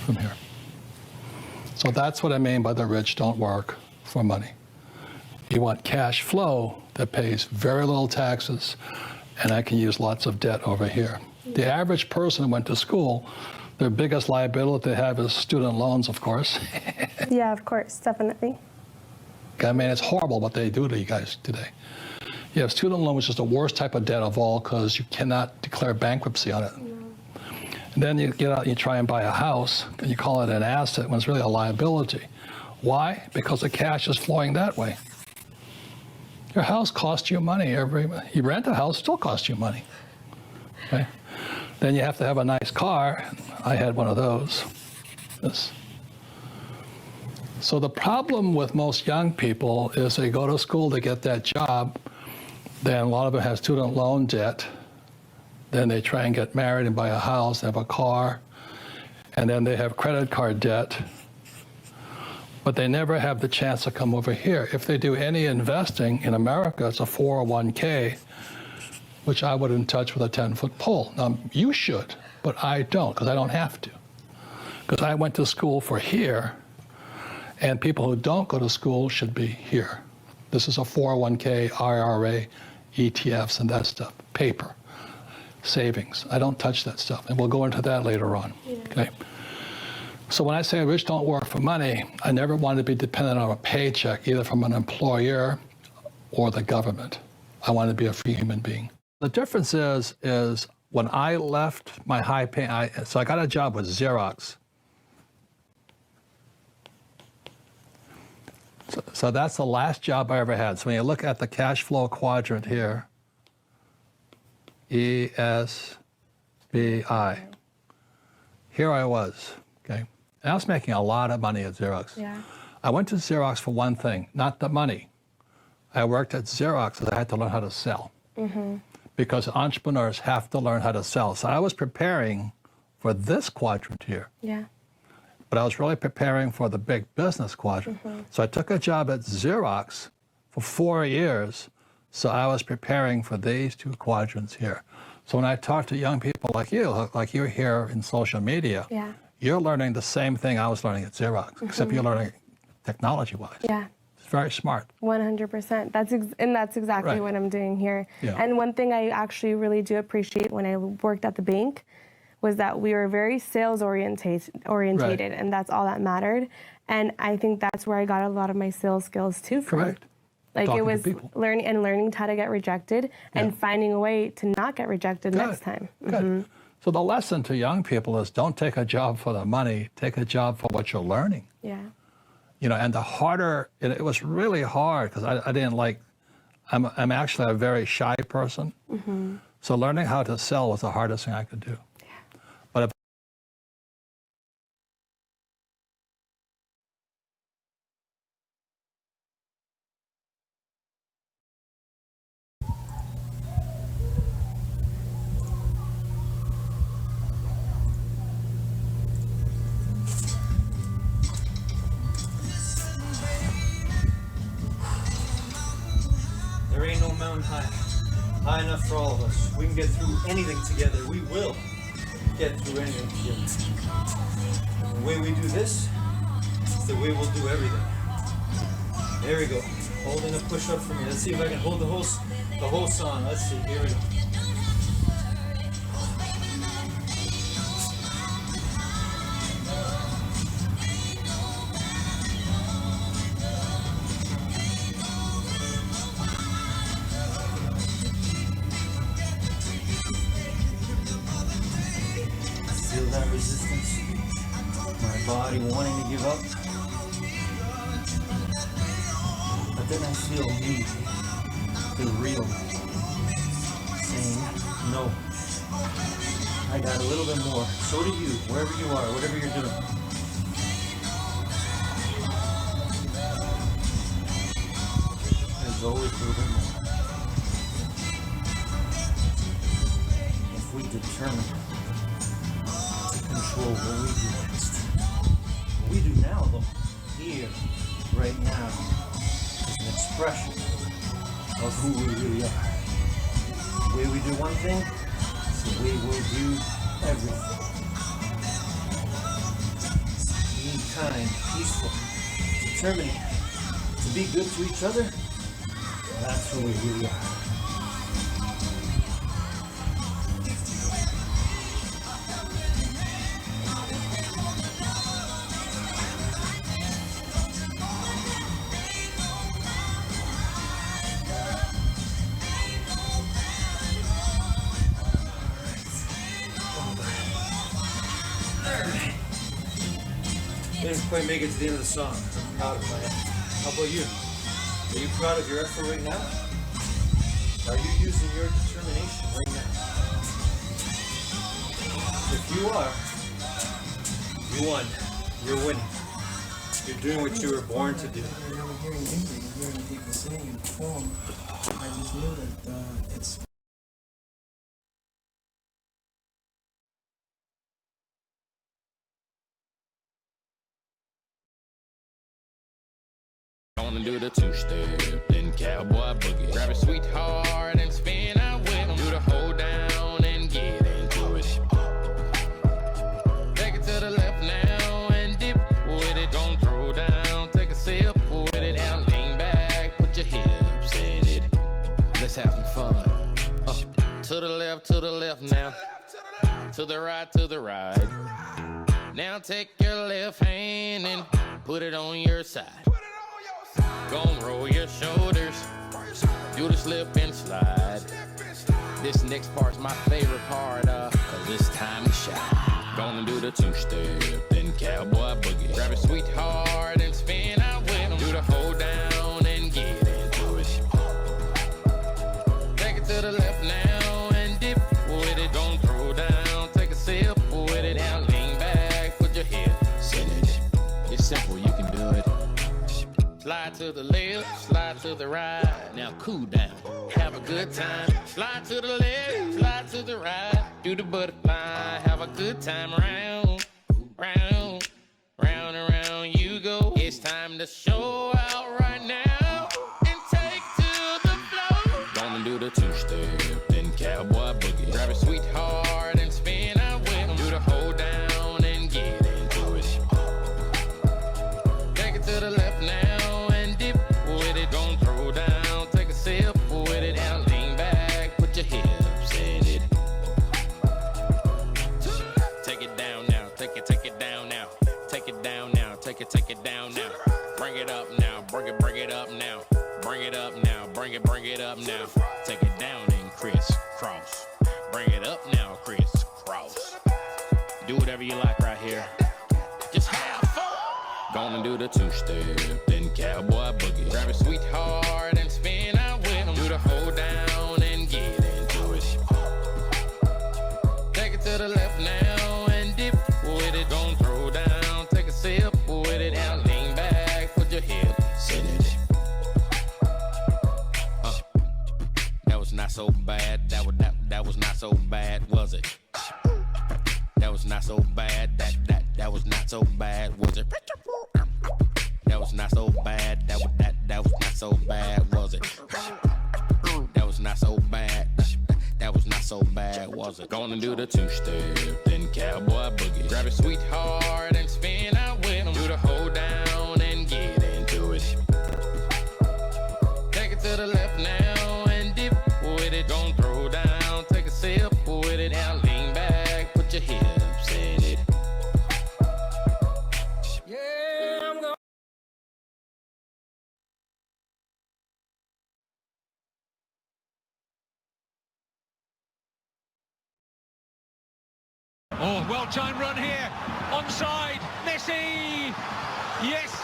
Speaker 4: From here. So that's what I mean by the rich don't work for money. You want cash flow that pays very little taxes, and I can use lots of debt over here. The average person who went to school, their biggest liability they have is student loans, of course.
Speaker 9: Yeah, of course, definitely.
Speaker 4: I mean, it's horrible what they do to you guys today. You have student loan, which is the worst type of debt of all because you cannot declare bankruptcy on it. And then you get out and you try and buy a house, and you call it an asset when it's really a liability. Why? Because the cash is flowing that way. Your house costs you money you rent a house, still costs you money. Okay? Then you have to have a nice car. I had one of those. This. So the problem with most young people is they go to school to get that job, then a lot of them have student loan debt, then they try and get married and buy a house, have a car, and then they have credit card debt, but they never have the chance to come over here. If they do any investing in America, it's a 401k, which I wouldn't touch with a 10-foot pole. Now, you should, but I don't, because I don't have to. Because I went to school for here, and people who don't go to school should be here. This is a 401k, IRA, ETFs, and that stuff, paper, savings. I don't touch that stuff, and we'll go into that later on, okay? So when I say rich don't work for money, I never wanted to be dependent on a paycheck, either from an employer or the government. I wanted to be a free human being. The difference is when I left my high pay, so I got a job with Xerox. So that's the last job I ever had. So when you look at the cash flow quadrant here, ESBI, here I was, okay? And I was making a lot of money at Xerox.
Speaker 9: Yeah.
Speaker 4: I went to Xerox for one thing, not the money. I worked at Xerox because I had to learn how to sell. Because entrepreneurs have to learn how to sell. So I was preparing for this quadrant here.
Speaker 9: Yeah.
Speaker 4: But I was really preparing for the big business quadrant. So I took a job at Xerox for 4 years. So I was preparing for these two quadrants here. So when I talk to young people like you're here in social media, you're learning the same thing I was learning at Xerox, except you're learning technology-wise.
Speaker 9: Yeah.
Speaker 4: It's very smart.
Speaker 9: 100%. That's exactly
Speaker 4: Right.
Speaker 9: what I'm doing here.
Speaker 4: Yeah.
Speaker 9: And one thing I actually really do appreciate when I worked at the bank was that we were very sales orientated, and that's all that mattered. And I think that's where I got a lot of my sales skills too from.
Speaker 4: Correct.
Speaker 9: Like
Speaker 4: Talking
Speaker 9: it
Speaker 4: to
Speaker 9: was
Speaker 4: people.
Speaker 9: learning how to get rejected and finding a way to not get rejected next time.
Speaker 4: Good. So the lesson to young people is don't take a job for the money, take a job for what you're learning.
Speaker 9: Yeah.
Speaker 4: You know, and the harder, it was really hard because I didn't like, I'm actually a very shy person. So learning how to sell was the hardest thing I could do. But if
Speaker 1: There ain't no mountain high enough for all of us. We can get through anything together. We will get through anything together. The way we do this is the way we'll do everything. There we go. Holding a push-up for me. Let's see if I can hold the whole song. Let's see. Here we go. My body wanting to give up. But then I feel me, the real me, saying, no, I got a little bit more. So do you, wherever you are, whatever you're doing. There's always a little bit more. If we determine to control what we do next. What we do now, though, here, right now, is an expression of who we really are. The way we do one thing is the way we'll do everything. Being kind, peaceful, determined to be good to each other, that's who we really are. Didn't quite make it to the end of the song. I'm proud of myself. How about you? Are you proud of your effort right now? Are you using your determination right now? If you are, you won. You're winning. You're doing what you were born to do.
Speaker 10: I never hearing music, hearing people sing and perform. I just knew that it's.
Speaker 11: Gonna do the two-step, then cowboy boogie. Grab a sweetheart and spin out with him. Do the hold down and get into it. Take it to the left now and dip with it. Don't throw down, take a sip with it. Now lean back, put your hips in it. Let's have some fun. To the left now. To the right. Now take your left hand and put it on your side. Gon' roll your shoulders, do the slip and slide. This next part's my favorite part, cause it's time to shine. Gonna do the two-step, then cowboy boogie. Grab a sweetheart and spin out with him. Do the hold down and get into it. Take it to the left now and dip with it. Don't throw down, take a sip with it. Now lean back, put your hips in it. It's simple, you can do it. Slide to the left, slide to the right. Now cool down, have a good time. Slide to the left, slide to the right. Do the butterfly, have a good time. Round, round, round and round you go. It's time to show out right now and take to the floor. Gonna do the two-step, then cowboy boogie. Grab a sweetheart and spin out with him. Do the hold down and get into it. Take it to the left now. Don't throw down, take a sip with it. Now lean back, put your hips in it. Take it down now, take it down now. Take it down now, take it down now. Bring it up now, bring it up now. Bring it up now, bring it up now. Take it down and crisscross. Bring it up now, crisscross. Do whatever you like right here. Just have fun. Gonna do the two-step, then cowboy boogie. Grab a sweetheart and spin out with him. Do the hold down and get into it. Take it to the left now and dip with it. Don't throw down, take a sip with it. Now lean back, put your hips in it. That was not so bad. That was not so bad, was it? That was not so bad. That was not so bad, was it? That was not so bad. That was not so bad, was it? That was not so bad. That was not so bad, was it? Gonna do the two-step, then cowboy boogie. Grab a sweetheart and spin out with him. Do the hold down and get into it. Take it to the left now and dip with it. Don't throw down, take a sip with it. Now lean back, put your hips in it.
Speaker 3: Oh, well-timed run here. Onside. Messi. Messi! Yes!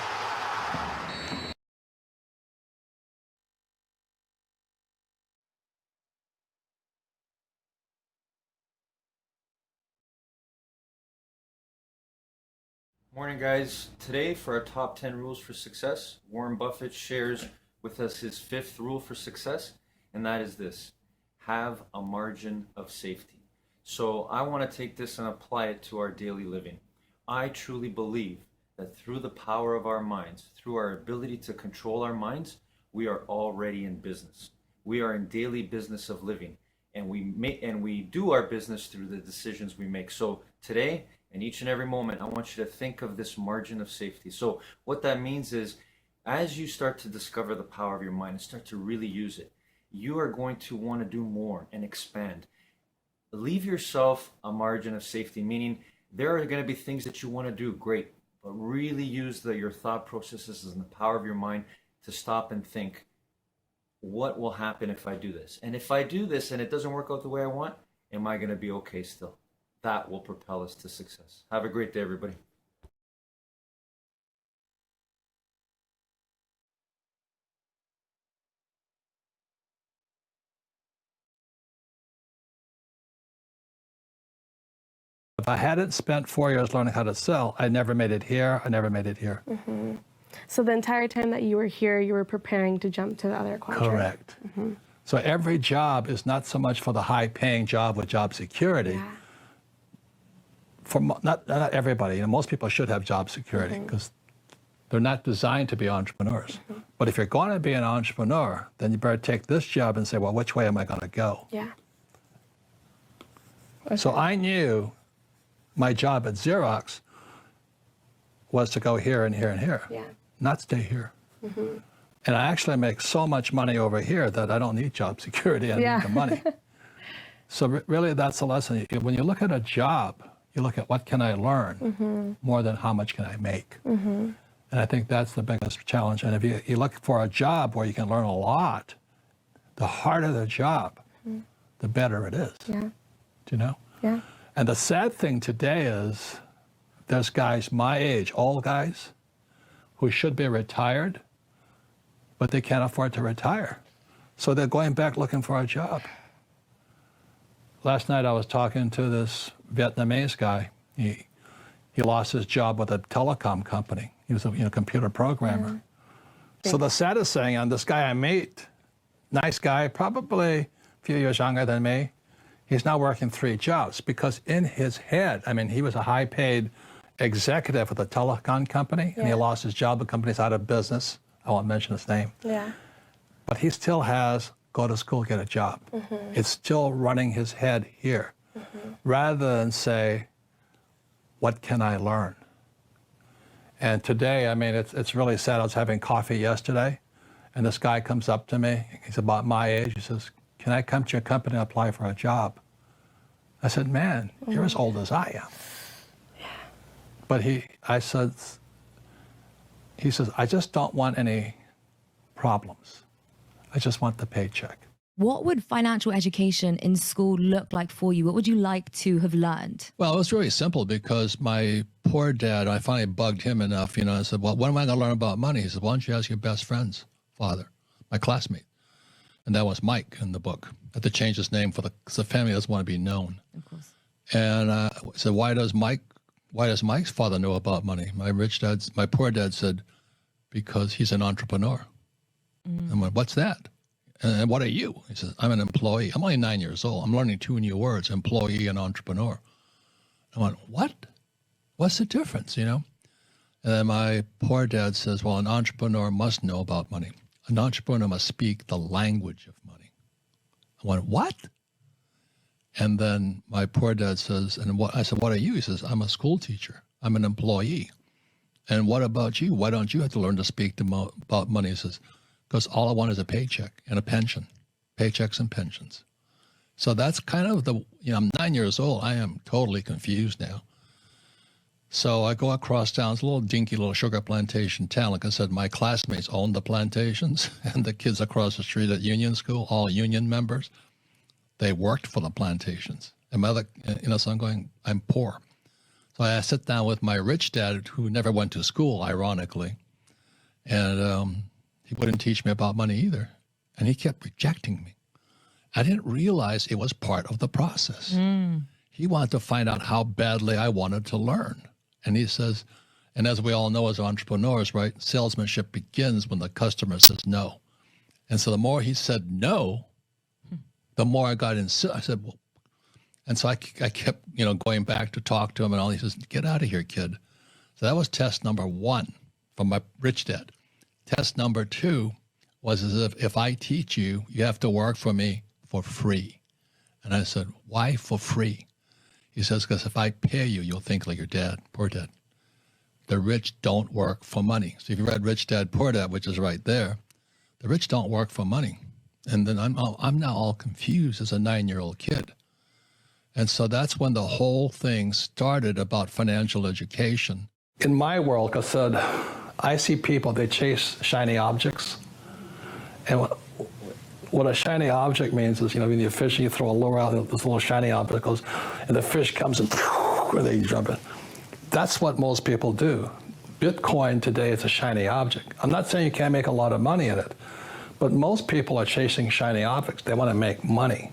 Speaker 1: Morning, guys. Today, for our top 10 rules for success, Warren Buffett shares with us his fifth rule for success, and that is this: have a margin of safety. So I want to take this and apply it to our daily living. I truly believe that through the power of our minds, through our ability to control our minds, we are already in business. We are in daily business of living, and we do our business through the decisions we make. So today, and each and every moment, I want you to think of this margin of safety. So what that means is, as you start to discover the power of your mind and start to really use it, you are going to want to do more and expand. Leave yourself a margin of safety, meaning there are going to be things that you want to do, great, but really use your thought processes and the power of your mind to stop and think, what will happen if I do this? And if I do this and it doesn't work out the way I want, am I going to be okay still? That will propel us to success. Have a great day, everybody.
Speaker 4: If I hadn't spent 4 years learning how to sell, I never made it here. I never made it here.
Speaker 9: Mm-hmm. So the entire time that you were here, you were preparing to jump to the other quadrant.
Speaker 4: Correct. Mm-hmm. So every job is not so much for the high-paying job with job security.
Speaker 9: Yeah.
Speaker 4: For not everybody. Most people should have job security because they're not designed to be entrepreneurs. But if you're going to be an entrepreneur, then you better take this job and say, well, which way am I going to go?
Speaker 9: Yeah.
Speaker 4: So I knew my job at Xerox was to go here and here and here, not stay here. And I actually make so much money over here that I don't need job security. I need the money. So really, that's the lesson. When you look at a job, you look at what can I learn more than how much can I make. And I think that's the biggest challenge. And if you look for a job where you can learn a lot, the harder the job, the better it is.
Speaker 9: Yeah.
Speaker 4: Do you know?
Speaker 9: Yeah.
Speaker 4: And the sad thing today is there's guys my age, old guys, who should be retired, but they can't afford to retire. So they're going back looking for a job. Last night I was talking to this Vietnamese guy. He lost his job with a telecom company. He was a computer programmer. So the saddest thing on this guy I meet, nice guy, probably a few years younger than me, he's now working 3 jobs because in his head, I mean, he was a high-paid executive with a telecom company, and he lost his job. The company's out of business. I won't mention his name.
Speaker 9: Yeah.
Speaker 4: But he still has go to school, get a job. It's still running his head here, rather than say, what can I learn? And today, I mean, it's really sad. I was having coffee yesterday, and this guy comes up to me. He's about my age. He says, can I come to your company and apply for a job? I said, man, you're as old as I am. But he says, I just don't want any problems. I just want the paycheck.
Speaker 12: What would financial education in school look like for you? What would you like to have learned?
Speaker 6: Well, it was really simple because my poor dad, I finally bugged him enough, I said, well, when am I going to learn about money? He said, why don't you ask your best friend's father, my classmate? And that was Mike in the book. I had to change his name because the family doesn't want to be known.
Speaker 12: Of course.
Speaker 6: And I said, why does Mike's father know about money? My poor dad said, because he's an entrepreneur. I went, what's that? And what are you? He says, I'm an employee. I'm only 9 years old. I'm learning 2 new words, employee and entrepreneur. I went, what? What's the difference, And then my poor dad says, well, an entrepreneur must know about money. An entrepreneur must speak the language of money. I went, what? And then my poor dad says, I said, what are you? He says, I'm a school teacher. I'm an employee. And what about you? Why don't you have to learn to speak about money? He says, because all I want is a paycheck and a pension, paychecks and pensions. So that's kind of I'm 9 years old. I am totally confused now. So I go across town. It's a little dinky little sugar plantation town. Like I said, my classmates owned the plantations, and the kids across the street at Union School, all union members, they worked for the plantations. And so I'm going, I'm poor. So I sit down with my rich dad, who never went to school, ironically, and he wouldn't teach me about money either. And he kept rejecting me. I didn't realize it was part of the process. He wanted to find out how badly I wanted to learn. And he says, and as we all know as entrepreneurs, right, salesmanship begins when the customer says no. And so the more he said no, the more I got in. I said, well, and so I kept, going back to talk to him and all. He says, get out of here, kid. So that was test number 1 from my rich dad. Test number 2 was as if I teach you, you have to work for me for free. And I said, why for free? He says, because if I pay you, you'll think like your dad, poor dad. The rich don't work for money. So if you read Rich Dad, Poor Dad, which is right there, the rich don't work for money. And then I'm now all confused as a 9-year-old kid. And so that's when the whole thing started about financial education.
Speaker 4: In my world, I see people, they chase shiny objects. And what a shiny object means is, when you're fishing, you throw a lure out, and this little shiny object goes, and the fish comes and they jump in. That's what most people do. Bitcoin today is a shiny object. I'm not saying you can't make a lot of money in it, but most people are chasing shiny objects. They want to make money.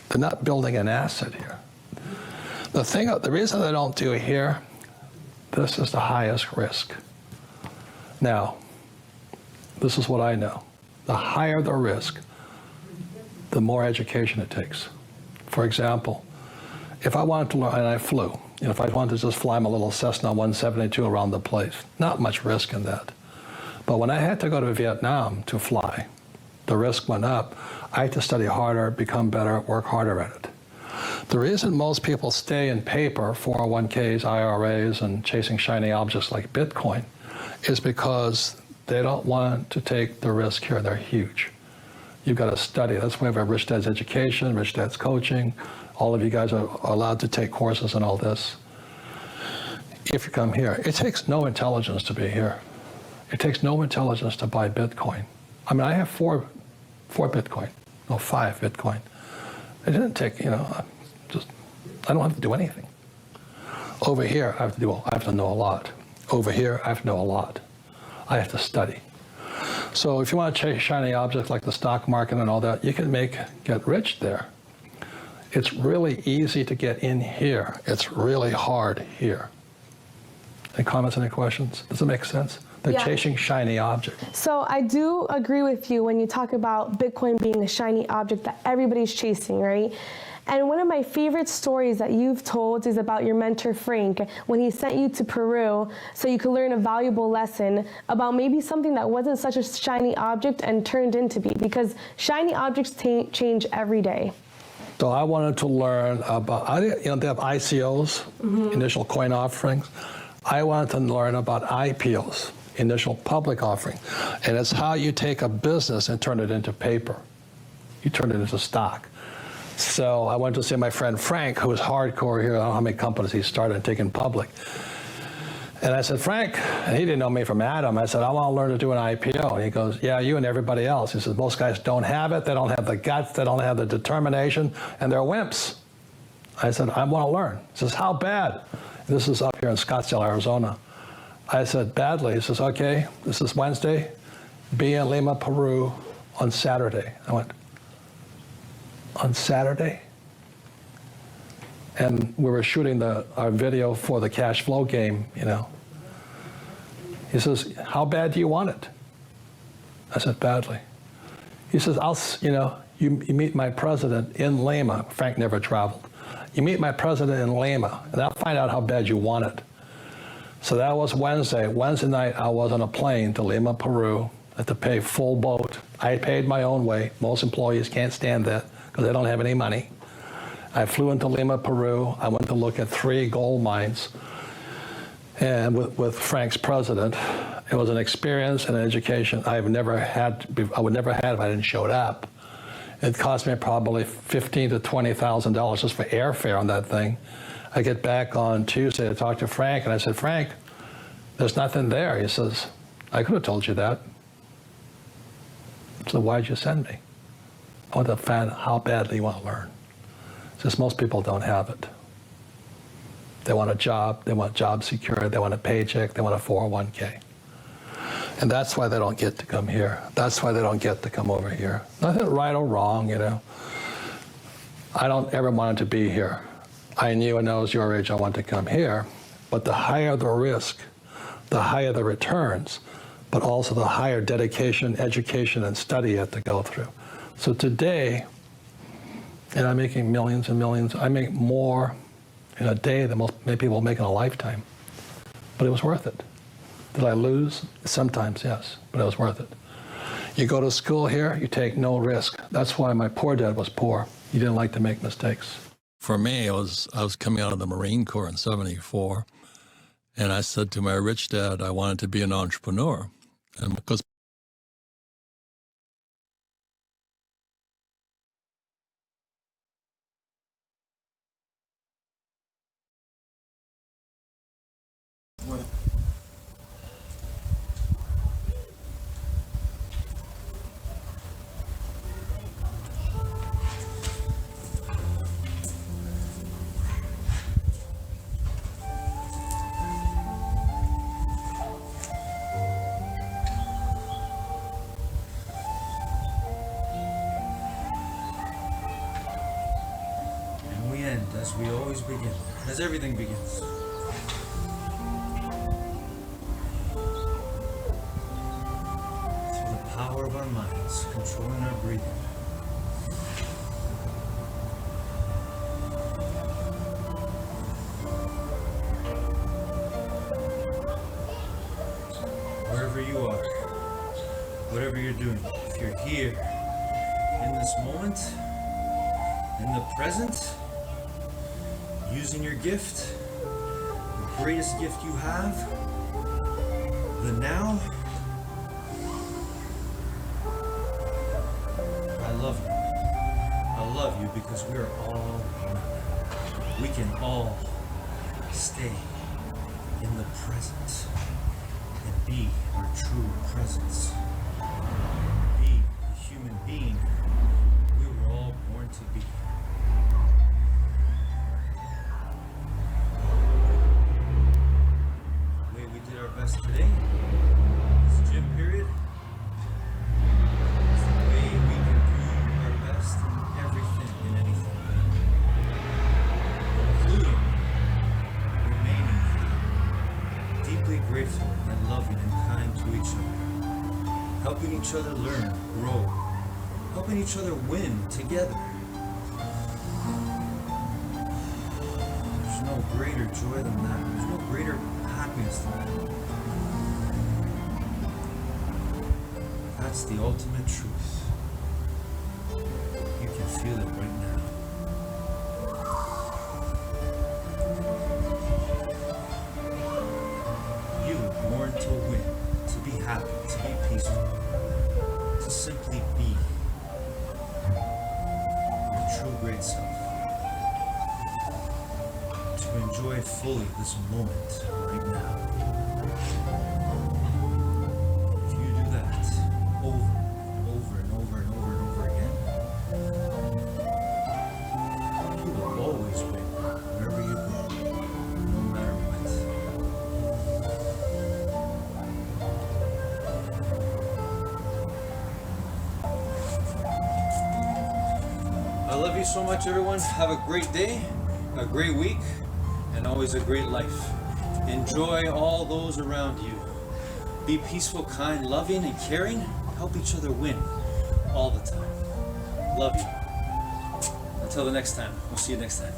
Speaker 4: They're not building an asset here. The reason they don't do it here, this is the highest risk. Now, this is what I know. The higher the risk, the more education it takes. For example, if I wanted to learn, and I flew, if I wanted to just fly my little Cessna 172 around the place, not much risk in that. But when I had to go to Vietnam to fly, the risk went up. I had to study harder, become better, work harder at it. The reason most people stay in paper, 401ks, IRAs, and chasing shiny objects like Bitcoin is because they don't want to take the risk here. They're huge. You've got to study. That's why we have Rich Dad's Education, Rich Dad's Coaching. All of you guys are allowed to take courses and all this. If you come here, it takes no intelligence to be here. It takes no intelligence to buy Bitcoin. I mean, I have 5 Bitcoin. It didn't take, I don't have to do anything. Over here, I have to know a lot. Over here, I have to know a lot. I have to study. So if you want to chase shiny objects like the stock market and all that, you can get rich there. It's really easy to get in here. It's really hard here. Any comments, any questions? Does it make sense? They're chasing shiny objects.
Speaker 9: So I do agree with you when you talk about Bitcoin being a shiny object that everybody's chasing, right? And one of my favorite stories that you've told is about your mentor, Frank, when he sent you to Peru so you could learn a valuable lesson about maybe something that wasn't such a shiny object and turned into be, because shiny objects change every day.
Speaker 4: So I wanted to learn about, they have ICOs, initial coin offerings. I wanted to learn about IPOs, initial public offering. And it's how you take a business and turn it into paper. You turn it into stock. So I went to see my friend Frank, who was hardcore here. I don't know how many companies he started and taken public. And I said, Frank, and he didn't know me from Adam. I said, I want to learn to do an IPO. And he goes, yeah, you and everybody else. He says, most guys don't have it. They don't have the guts. They don't have the determination. And they're wimps. I said, I want to learn. He says, how bad? This is up here in Scottsdale, Arizona. I said, badly. He says, okay, this is Wednesday. Be in Lima, Peru on Saturday. I went, on Saturday? And we were shooting our video for the cash flow game, He says, how bad do you want it? I said, badly. He says, you meet my president in Lima. Frank never traveled. You meet my president in Lima, and I'll find out how bad you want it. So that was Wednesday. Wednesday night, I was on a plane to Lima, Peru. I had to pay full boat. I paid my own way. Most employees can't stand that because they don't have any money. I flew into Lima, Peru. I went to look at 3 gold mines, and with Frank's president. It was an experience and an education I would never have if I didn't show up. It cost me probably $15,000 to $20,000 just for airfare on that thing. I get back on Tuesday to talk to Frank, and I said, Frank, there's nothing there. He says, I could have told you that. So why'd you send me? I want to find how badly you want to learn. Just most people don't have it. They want a job, they want job security, they want a paycheck, they want a 401k. And that's why they don't get to come here. That's why they don't get to come over here. Nothing right or wrong, you know. I don't ever want to be here. I knew when I was your age I wanted to come here, but the higher the risk, the higher the returns, but also the higher dedication, education, and study you have to go through. So today, and I'm making millions and millions, I make more in a day than many people make in a lifetime. But it was worth it. Did I lose? Sometimes, yes, but it was worth it. You go to school here, you take no risk. That's why my poor dad was poor. He didn't like to make mistakes.
Speaker 6: For me, I was coming out of the Marine Corps in '74, and I said to my rich dad I wanted to be an entrepreneur. And because
Speaker 1: And we end as we always begin, as everything begins. Through the power of our minds, controlling our breathing. Wherever you are, whatever you're doing, if you're here in this moment, in the present, using your gift, the greatest gift you have, the now, I love you. I love you because we are all one. We can all stay in the present and be our true presence. Be the human being we were all born to be. The way we did our best today, this gym period, is the way we can do our best in everything and anything. Including remaining deeply grateful and loving and kind to each other. Helping each other learn, grow. Helping each other win together. There's no greater joy than that. There's no greater happiness than that. That's the ultimate truth. You can feel it right now. You were born to win, to be happy, to be peaceful, to simply be your true great self. To enjoy fully this moment right now. If you do that over and over and over and over and over again, you will always win wherever you go, no matter what. I love you so much, everyone. Have a great day, a great week, and always a great life. Enjoy all those around you. Be peaceful, kind, loving, and caring. Help each other win all the time. Love you. Until the next time. We'll see you next time.